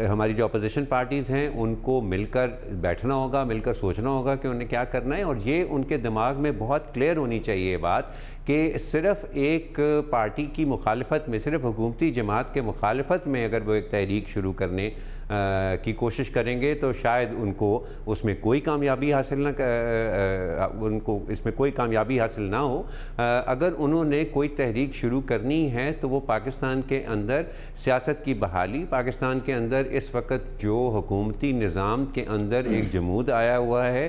हमारी जो अपोजिशन पार्टीज़ हैं उनको मिलकर बैठना होगा, मिलकर सोचना होगा कि उन्हें क्या करना है, और ये उनके दिमाग में बहुत क्लियर होनी चाहिए बात कि सिर्फ़ एक पार्टी की मुखालफत में, सिर्फ हुकूमती जमात के मुखालफत में अगर वो एक तहरीक शुरू करने की कोशिश करेंगे तो शायद उनको उसमें कोई कामयाबी हासिल ना हो। अगर उन्होंने कोई तहरीक शुरू करनी है तो वो पाकिस्तान के अंदर सियासत की बहाली, पाकिस्तान के अंदर इस वक्त जो हुकूमती निज़ाम के अंदर एक जमूद आया हुआ है,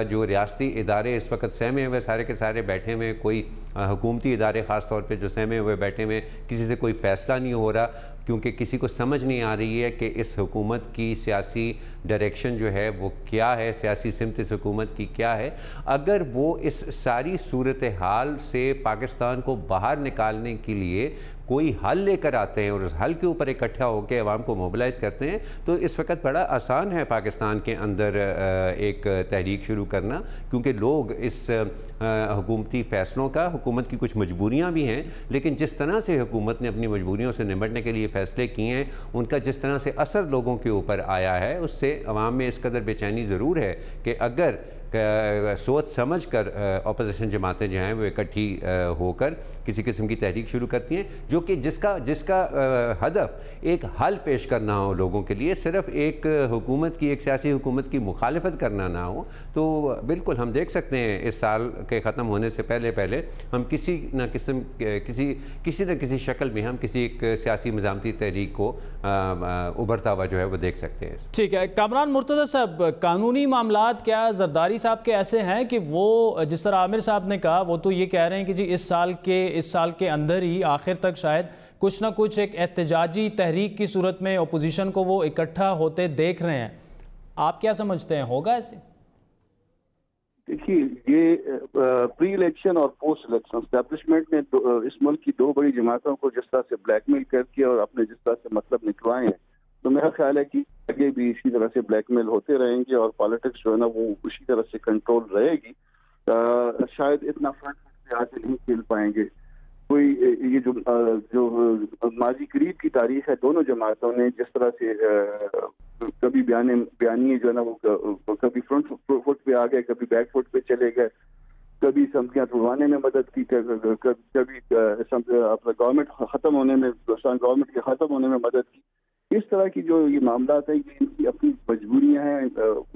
जो रियासती इदारे इस वक्त सहमे हुए सारे के सारे बैठे हुए, कोई हुकूमती इदारे ख़ास तौर पे जो सहमे हुए बैठे हुए, किसी से कोई फ़ैसला नहीं हो रहा क्योंकि किसी को समझ नहीं आ रही है कि इस हुकूमत की सियासी डायरेक्शन जो है वो क्या है, सियासी सिमत इस हुकूमत की क्या है। अगर वो इस सारी सूरत हाल से पाकिस्तान को बाहर निकालने के लिए कोई हल लेकर आते हैं और उस हल के ऊपर इकट्ठा होकर अवाम को मोबिलाइज़ करते हैं तो इस वक्त बड़ा आसान है पाकिस्तान के अंदर एक तहरीक शुरू करना, क्योंकि लोग इस हुकूमती फ़ैसलों का, हुकूमत की कुछ मजबूरियाँ भी हैं, लेकिन जिस तरह से हुकूमत ने अपनी मजबूरियों से निपटने के लिए फ़ैसले किए हैं, उनका जिस तरह से असर लोगों के ऊपर आया है, उससे अवाम में इस कदर बेचैनी ज़रूर है कि अगर सोच समझ कर अपोजिशन जमातें जो हैं वो इकट्ठी होकर किसी किस्म की तहरीक शुरू करती हैं, जो कि जिसका हदफ एक हल पेश करना हो लोगों के लिए, सिर्फ एक हुकूमत की, एक सियासी हुकूमत की मुखालिफत करना ना हो, तो बिल्कुल हम देख सकते हैं इस साल के ख़त्म होने से पहले हम किसी न किसी शक्ल में हम किसी एक सियासी मज़ामती तहरीक को उभरता हुआ जो है वो देख सकते हैं। ठीक है कामरान मुर्तज़ा साहब, कानूनी मामलात क्या जरदारी साहब के ऐसे हैं कि वो जिस तरह आमिर साहब ने कहा, वो तो ये कह रहे हैं कि जी इस साल के अंदर ही आखिर तक शायद कुछ ना कुछ एक एहतजाजी तहरीक की सूरत में अपोजिशन को वो इकट्ठा होते देख रहे हैं, आप क्या समझते हैं, होगा ऐसे? देखिए, ये प्री इलेक्शन और पोस्ट इलेक्शन एस्टैब्लिशमेंट ने इस मुल्क की दो बड़ी जमातों को जिस तरह से ब्लैकमेल करके और अपने जिस तरह से मतलब निकलवाए हैं, तो मेरा ख्याल है कि आगे भी इसी तरह से ब्लैकमेल होते रहेंगे और पॉलिटिक्स जो है ना वो उसी तरह से कंट्रोल रहेगी। शायद इतना फ्रंट से आके नहीं खेल पाएंगे कोई। ये जो माजी करीब की तारीख है, दोनों जमातों ने जिस तरह से कभी बयानी जो है ना वो कभी फ्रंट फुट पे आ गए, कभी बैक फुट पे चले गए, कभी असम्बलियाँ तोड़वाने में मदद की, कभी अपना गवर्नमेंट ख़त्म होने में, गवर्नमेंट के ख़त्म होने में मदद की। इस तरह की जो ये मामला है, ये इनकी अपनी मजबूरियाँ हैं,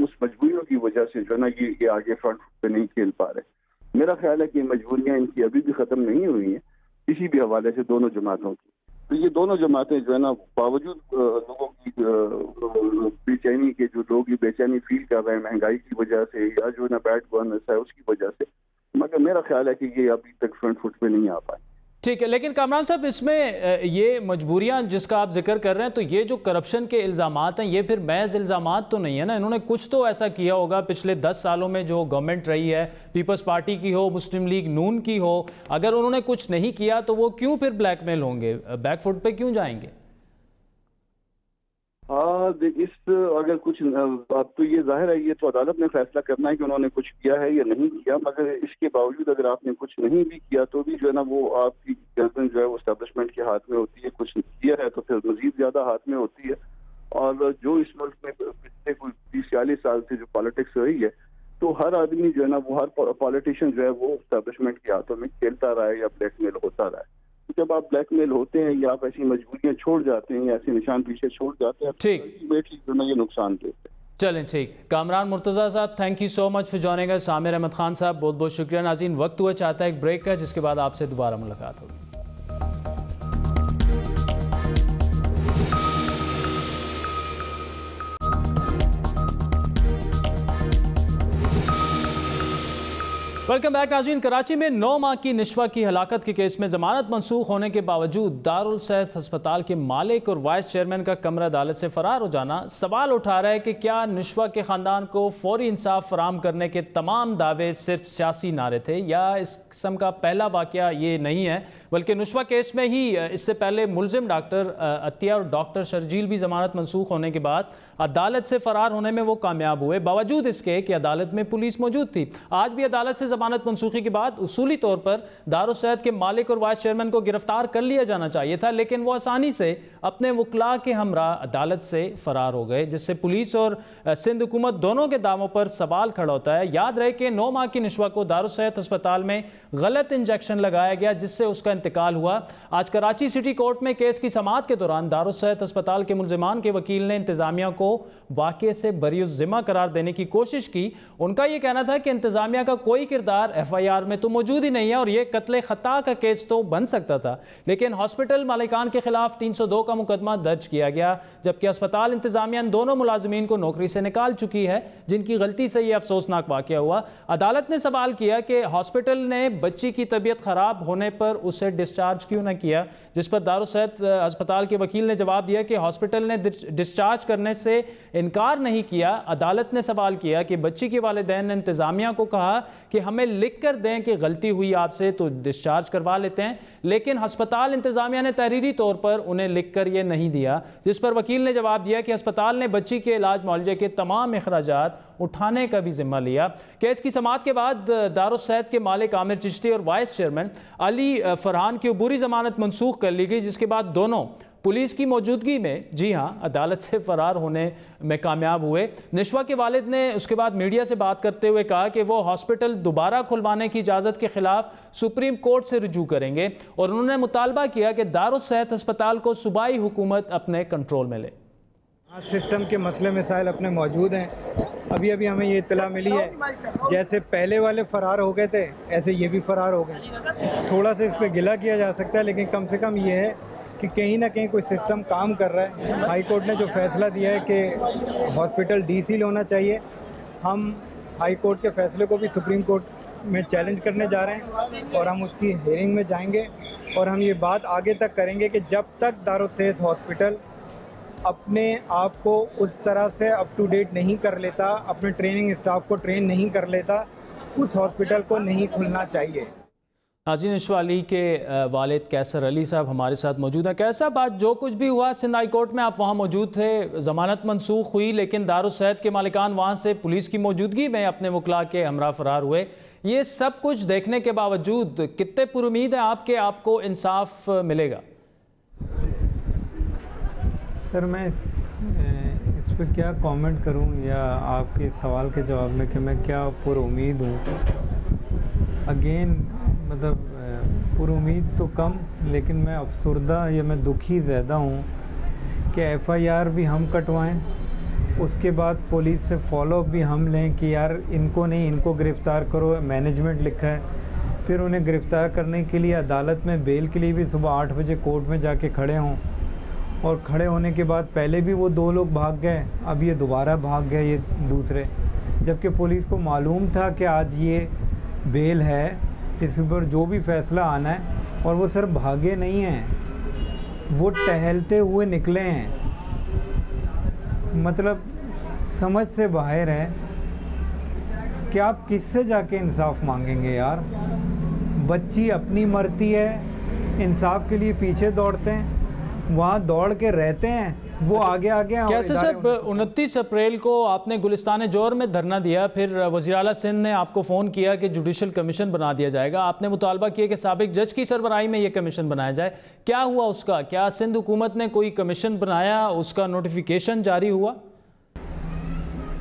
उस मजबूरियों की वजह से जो है ना ये आगे फ्रंट पे नहीं खेल पा रहे। मेरा ख्याल है कि मजबूरियाँ इनकी अभी भी ख़त्म नहीं हुई हैं किसी भी हवाले से दोनों जमातों की। तो ये दोनों जमातें जो है ना बावजूद लोगों की बेचैनी के, जो लोग ये बेचैनी फील कर रहे हैं महंगाई की वजह से या जो है ना बैड गवर्नेंस है उसकी वजह से, मगर मेरा ख्याल है कि ये अभी तक फ्रंट फुट पे नहीं आ पाए। ठीक है, लेकिन कामरान साहब इसमें ये मजबूरियां जिसका आप जिक्र कर रहे हैं, तो ये जो करप्शन के इल्ज़ामात हैं ये फिर महज इल्ज़ामात तो नहीं है ना, इन्होंने कुछ तो ऐसा किया होगा पिछले 10 सालों में जो गवर्नमेंट रही है, पीपल्स पार्टी की हो, मुस्लिम लीग नून की हो। अगर उन्होंने कुछ नहीं किया तो वो क्यों फिर ब्लैकमेल होंगे, बैकफुट पे क्यों जाएंगे? अगर कुछ अब तो ये जाहिर है, ये तो अदालत ने फैसला करना है कि उन्होंने कुछ किया है या नहीं किया, मगर इसके बावजूद अगर आपने कुछ नहीं भी किया तो भी जो है ना वो आपकी गर्दन जो है वो एस्टैब्लिशमेंट के हाथ में होती है, कुछ किया है तो फिर मजीद ज्यादा हाथ में होती है। और जो इस मुल्क में पिछले कोई 30-40 साल से जो पॉलिटिक्स रही है, तो हर आदमी जो है ना वो हर पॉलिटिशियन जो है वो एस्टैब्लिशमेंट के हाथों में खेलता रहा है या ब्लैकमेल होता रहा है। जब आप ब्लैकमेल होते हैं या आप ऐसी मजबूरियां छोड़ जाते हैं या ऐसे निशान पीछे छोड़ जाते हैं, ठीक, तो ये नुकसान देते हैं। चलें ठीक। Kamran Murtaza sahab, thank you so much for joining us. Aamir Ahmad Khan sahab, बहुत बहुत शुक्रिया। नाज़रीन, वक्त हुआ चाहता है एक ब्रेक का, जिसके बाद आपसे दोबारा मुलाकात होगी। वेलकम बैक नाज़रीन। कराची में 9 माह की निशवा की हलाकत के केस में जमानत मंसूख होने के बावजूद दारुल सेहत अस्पताल के मालिक और वाइस चेयरमैन का कमरा अदालत से फरार हो जाना सवाल उठा रहा है कि क्या निशवा के ख़ानदान को फौरी इंसाफ फराम करने के तमाम दावे सिर्फ सियासी नारे थे, या इस किस्म का पहला वाक़या ये नहीं है, बल्कि निशवा केस में ही इससे पहले मुलजिम डॉक्टर अतिया और डॉक्टर शर्जील भी जमानत मंसूख होने के बाद अदालत से फरार होने में वो कामयाब हुए, बावजूद इसके कि अदालत में पुलिस मौजूद थी। आज भी अदालत से जमानत मंसूखी के बाद उसूली तौर पर दारुल सेहत के मालिक और वाइस चेयरमैन को गिरफ्तार कर लिया जाना चाहिए था, लेकिन वो आसानी से अपने वकला के हमरा अदालत से फरार हो गए, जिससे पुलिस और सिंध हुकूमत दोनों के दावों पर सवाल खड़ा होता है। याद रहे कि 9 माह की निशवा को दारुल सेहत अस्पताल में गलत इंजेक्शन लगाया गया, जिससे उसका इंतकाल हुआ। आज कराची सिटी कोर्ट में केस की समाअत के दौरान दारुस्सेहत अस्पताल के मुल्जिमान के वकील ने इंतजामिया को वाक़े से बरीउज़्ज़िम्मा करार देने की कोशिश की। उनका यह कहना था कि इंतजामिया का कोई किरदार FIR में तो मौजूद ही नहीं है और यह कत्ले खता का केस तो बन सकता था, लेकिन हॉस्पिटल मालिकान के खिलाफ 302 का मुकदमा दर्ज किया गया, जबकि अस्पताल इंतजामिया दोनों मुलाजमीन को नौकरी से निकाल चुकी है जिनकी गलती से यह अफसोसनाक वाक़या हुआ। अदालत ने सवाल किया कि हॉस्पिटल ने बच्ची की तबीयत खराब होने पर उसे डिस्चार्ज क्यों न किया, जिस पर दारुस्सेहत अस्पताल के वकील ने जवाब दिया कि हॉस्पिटल ने डिस्चार्ज करने से इनकार नहीं किया। अदालत ने सवाल किया कि बच्ची के वालिदैन ने इंतजामिया को कहा कि हमें लिख कर दें कि गलती हुई आपसे तो डिस्चार्ज करवा लेते हैं, लेकिन अस्पताल इंतजामिया ने तहरीरी तौर पर उन्हें लिख कर ये नहीं दिया, जिस पर वकील ने जवाब दिया कि अस्पताल ने बच्ची के इलाज मुआलजे के तमाम अखराजात उठाने का भी जिम्मा लिया। केस की समाअत के बाद दारुस्सेहत के मालिक आमिर चिश्ती और वाइस चेयरमैन अली फरहान की अबूरी जमानत मनसूख कर ली गई, जिसके बाद दोनों पुलिस की मौजूदगी में, जी हाँ, अदालत से फरार होने में कामयाब हुए। निशवा के वालिद ने उसके बाद मीडिया से बात करते हुए कहा कि वो हॉस्पिटल दोबारा खुलवाने की इजाज़त के खिलाफ सुप्रीम कोर्ट से रुजू करेंगे और उन्होंने मुतालबा किया कि दारुस्सेहत अस्पताल को सूबाई हुकूमत अपने कंट्रोल में ले। सिस्टम के मसले मसाइल अपने मौजूद हैं। अभी अभी हमें ये इत्तला मिली है, जैसे पहले वाले फ़रार हो गए थे ऐसे ये भी फ़रार हो गए। थोड़ा सा इस पर गिला किया जा सकता है, लेकिन कम से कम ये है कि कहीं ना कहीं कोई सिस्टम काम कर रहा है। हाई कोर्ट ने जो फैसला दिया है कि हॉस्पिटल डीसील होना चाहिए, हम हाई कोर्ट के फैसले को भी सुप्रीम कोर्ट में चैलेंज करने जा रहे हैं और हम उसकी हियरिंग में जाएंगे और हम ये बात आगे तक करेंगे कि जब तक दारुस्सेहत हॉस्पिटल अपने आप को उस तरह से अप टू डेट नहीं कर लेता, अपने ट्रेनिंग स्टाफ को ट्रेन नहीं कर लेता, उस हॉस्पिटल को नहीं खुलना चाहिए। नाज़रीन, निशवा अली के वालिद कैसर अली साहब हमारे साथ मौजूद हैं। कैसा बात, जो कुछ भी हुआ सिंध हाई कोर्ट में आप वहाँ मौजूद थे, ज़मानत मनसूख हुई, लेकिन दारुस्सेहत के मालिकान वहाँ से पुलिस की मौजूदगी में अपने वकला के हमरा फरार हुए। ये सब कुछ देखने के बावजूद कितने पुरुमीद हैं आपके आपको इंसाफ मिलेगा? सर मैं इस पर क्या कमेंट करूं या आपके सवाल के जवाब में कि मैं क्या पुरुमीद हूं। अगेन मतलब पुरुमीद तो कम, लेकिन मैं अफसुर्दा या मैं दुखी ज़्यादा हूं कि FIR भी हम कटवाएं, उसके बाद पुलिस से फॉलोअप भी हम लें कि यार इनको नहीं, इनको गिरफ़्तार करो, मैनेजमेंट लिखा है, फिर उन्हें गिरफ़्तार करने के लिए अदालत में बेल के लिए भी सुबह 8 बजे कोर्ट में जाके खड़े हों और खड़े होने के बाद पहले भी वो 2 लोग भाग गए, अब ये दोबारा भाग गए ये दूसरे, जबकि पुलिस को मालूम था कि आज ये बेल है, इस पर जो भी फ़ैसला आना है, और वो सर भागे नहीं हैं, वो टहलते हुए निकले हैं। मतलब समझ से बाहर है कि आप किससे जाके इंसाफ मांगेंगे यार। बच्ची अपनी मरती है, इंसाफ के लिए पीछे दौड़ते हैं, वहाँ दौड़ के रहते हैं, वो आगे आगे। कैसे साहब 29 अप्रैल को आपने गुलिस्तान जोर में धरना दिया, फिर वज़ीर आला सिंध ने आपको फ़ोन किया कि जुडिशल कमीशन बना दिया जाएगा, आपने मुतालबा किया कि साबिक जज की सरबराही में ये कमीशन बनाया जाए, क्या हुआ उसका? क्या सिंध हुकूमत ने कोई कमीशन बनाया, उसका नोटिफिकेशन जारी हुआ?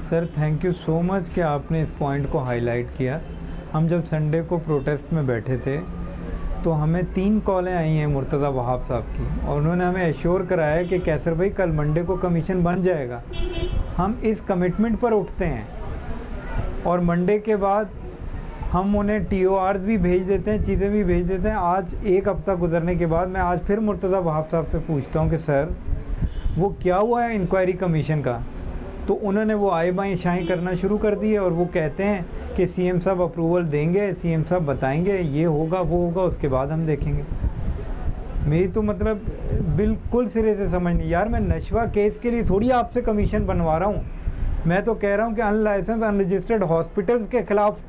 Sir thank you so much कि आपने इस पॉइंट को हाईलाइट किया। हम जब संडे को प्रोटेस्ट में बैठे थे तो हमें 3 कॉलें आई हैं मुर्तज़ा वहाब साहब की, और उन्होंने हमें एश्योर कराया कि कैसर भाई कल मंडे को कमीशन बन जाएगा। हम इस कमिटमेंट पर उठते हैं और मंडे के बाद हम उन्हें TORs भी भेज देते हैं, चीज़ें भी भेज देते हैं। आज 1 हफ़्ता गुजरने के बाद मैं आज फिर मुर्तज़ा वहाब साहब से पूछता हूँ कि सर वो क्या हुआ है इंक्वायरी कमीशन का, तो उन्होंने वो आए बाएँ शाएँ करना शुरू कर दी है और वो कहते हैं कि CM साहब अप्रूवल देंगे, CM साहब बताएंगे ये होगा वो होगा, उसके बाद हम देखेंगे। मेरी तो मतलब बिल्कुल सिरे से समझ नहीं यार, मैं नशवा केस के लिए थोड़ी आपसे कमीशन बनवा रहा हूँ, मैं तो कह रहा हूँ कि अनलाइसेंस अनरजिस्टर्ड हॉस्पिटल्स के ख़िलाफ़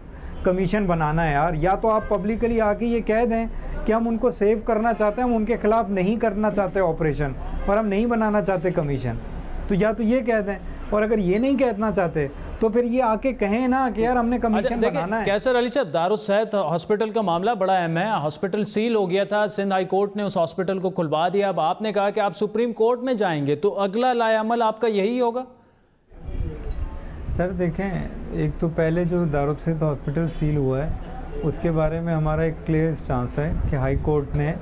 कमीशन बनाना है यार। या तो आप पब्लिकली आके ये कह दें कि हम उनको सेव करना चाहते हैं, हम उनके ख़िलाफ़ नहीं करना चाहते ऑपरेशन और हम नहीं बनाना चाहते कमीशन, तो या तो ये कह दें, और अगर ये नहीं कहना चाहते तो फिर ये आके कहें ना कि यार हमने कमीशन बनाना है। कैसर अली साहब, दारुस्सेहत हॉस्पिटल का मामला बड़ा अहम है, हॉस्पिटल सील हो गया था, सिंध हाई कोर्ट ने उस हॉस्पिटल को खुलवा दिया, अब आपने कहा कि आप सुप्रीम कोर्ट में जाएंगे, तो अगला लाएअमल आपका यही होगा? सर देखें, एक तो पहले जो दारुस्सेहत हॉस्पिटल सील हुआ है उसके बारे में हमारा एक क्लियर स्टांस है कि हाई कोर्ट ने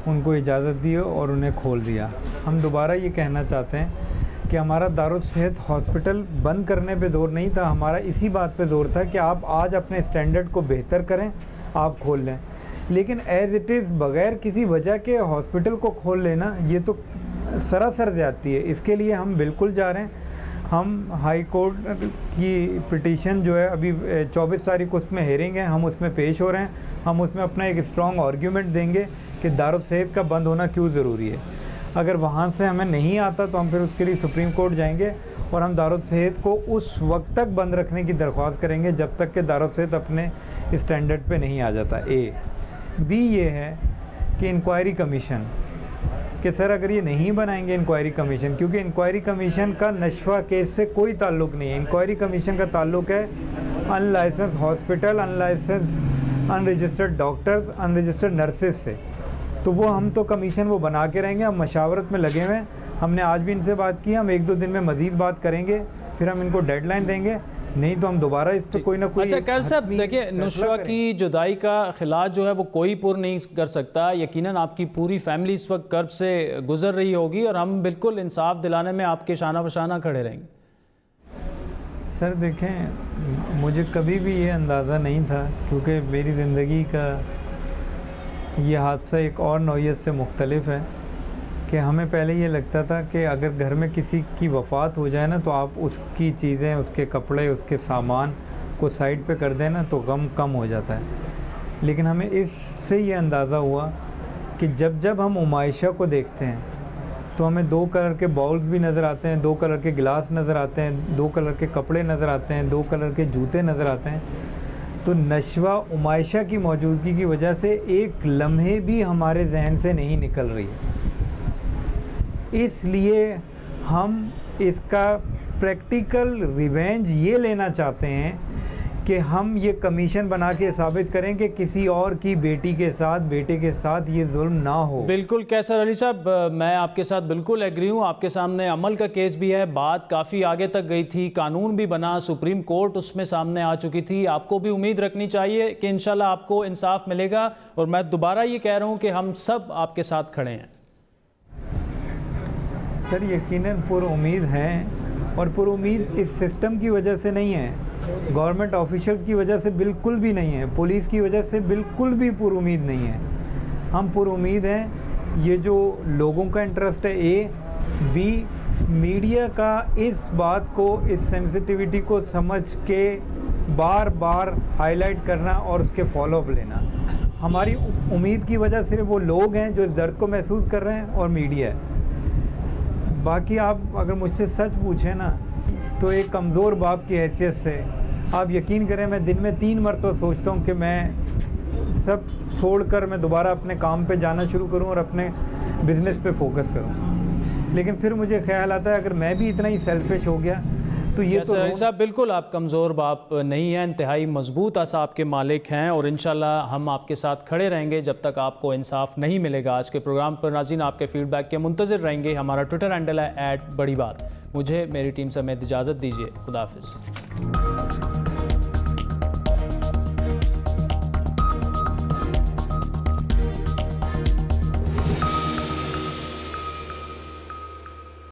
उनको इजाज़त दी और उन्हें खोल दिया। हम दोबारा ये कहना चाहते हैं कि हमारा दारुल सेहत हॉस्पिटल बंद करने पे जोर नहीं था, हमारा इसी बात पे जोर था कि आप आज अपने स्टैंडर्ड को बेहतर करें, आप खोल लें। लेकिन एज़ इट इज़ बग़ैर किसी वजह के हॉस्पिटल को खोल लेना ये तो सरासर ज़्यादती है। इसके लिए हम बिल्कुल जा रहे हैं। हम हाई कोर्ट की पिटीशन जो है अभी 24 तारीख को उसमें हेयरिंग है, हम उसमें पेश हो रहे हैं। हम उसमें अपना एक स्ट्रॉन्ग आर्ग्यूमेंट देंगे कि दारुल सेहत का बंद होना क्यों ज़रूरी है। अगर वहाँ से हमें नहीं आता तो हम फिर उसके लिए सुप्रीम कोर्ट जाएंगे और हम दारुल सेहत को उस वक्त तक बंद रखने की दरख्वास्त करेंगे जब तक कि दारुल सेहत अपने स्टैंडर्ड पे नहीं आ जाता। ए बी ये है कि इंक्वायरी कमीशन कि सर अगर ये नहीं बनाएंगे इंक्वायरी कमीशन, क्योंकि इंक्वायरी कमीशन का नशवा केस से कोई ताल्लुक़ नहीं है। इंक्वायरी कमीशन का ताल्लुक़ है unlicensed hospital, unlicensed unregistered doctors, unregistered nurses से। तो वो हम तो कमीशन वो बना के रहेंगे। हम मशावरत में लगे हुए हैं, हमने आज भी इनसे बात की, हम 1-2 दिन में मज़ीद बात करेंगे, फिर हम इनको डेडलाइन देंगे, नहीं तो हम दोबारा इस पर कोई ना कोई। अच्छा कैल साहब, देखिए नुशवा की जुदाई का खिलाफ जो है वो कोई पूर्ण नहीं कर सकता। यकीनन आपकी पूरी फैमिली इस वक्त कर्ब से गुजर रही होगी और हम बिल्कुल इंसाफ दिलाने में आपके शाना बशाना खड़े रहेंगे। सर देखें, मुझे कभी भी ये अंदाज़ा नहीं था, क्योंकि मेरी ज़िंदगी का ये हादसा एक और नौइयत से मुख्तलिफ है कि हमें पहले ये लगता था कि अगर घर में किसी की वफ़ात हो जाए ना तो आप उसकी चीज़ें, उसके कपड़े, उसके सामान को साइड पे कर दें ना तो गम कम हो जाता है। लेकिन हमें इससे ये अंदाज़ा हुआ कि जब जब हम उमाइशा को देखते हैं तो हमें 2 कलर के बाउल्स भी नज़र आते हैं, 2 कलर के गिलास नज़र आते हैं, 2 कलर के कपड़े नज़र आते हैं, 2 कलर के जूते नज़र आते हैं। तो नशवा उमाइशा की मौजूदगी की वजह से एक लम्हे भी हमारे जहन से नहीं निकल रही है। इसलिए हम इसका प्रैक्टिकल रिवेंज ये लेना चाहते हैं कि हम ये कमीशन बना के साबित करें कि किसी और की बेटी के साथ, बेटे के साथ ये जुल्म ना हो। बिल्कुल कैसर अली साहब, मैं आपके साथ बिल्कुल एग्री हूँ। आपके सामने अमल का केस भी है, बात काफ़ी आगे तक गई थी, कानून भी बना, सुप्रीम कोर्ट उसमें सामने आ चुकी थी। आपको भी उम्मीद रखनी चाहिए कि इंशाल्लाह आपको इंसाफ मिलेगा। और मैं दोबारा ये कह रहा हूँ कि हम सब आपके साथ खड़े हैं। सर यकीनन पुरुम्मीद हैं, और पुरुम्मीद इस सिस्टम की वजह से नहीं है, गवर्नमेंट ऑफिशियल्स की वजह से बिल्कुल भी नहीं है, पुलिस की वजह से बिल्कुल भी पुरुम्मीद नहीं है। हम पुरुम्मीद हैं। ये जो लोगों का इंटरेस्ट है, ए बी मीडिया का इस बात को, इस सेंसिटिविटी को समझ के बार बार हाईलाइट करना और उसके फॉलोअप लेना। हमारी उम्मीद की वजह सिर्फ वो लोग हैं जो इस दर्द को महसूस कर रहे हैं और मीडिया है। बाकी आप अगर मुझसे सच पूछें ना तो एक कमज़ोर बाप की हैसियत से आप यकीन करें, मैं दिन में 3 मरतबा सोचता हूँ कि मैं सब छोड़कर मैं दोबारा अपने काम पे जाना शुरू करूँ और अपने बिज़नेस पे फोकस करूँ। लेकिन फिर मुझे ख्याल आता है अगर मैं भी इतना ही सेल्फिश हो गया तो ये तो साहब बिल्कुल आप कमज़ोर बाप नहीं हैं, इंतहाई मजबूत आसाब के मालिक हैं और इंशाल्लाह हम आपके साथ खड़े रहेंगे जब तक आपको इंसाफ नहीं मिलेगा। आज के प्रोग्राम पर नाज़रीन आपके फीडबैक के मुंतज़िर रहेंगे। हमारा ट्विटर हैंडल है @बड़ी बात। मुझे मेरी टीम समेत इजाज़त दीजिए। खुदा हाफ़िज़।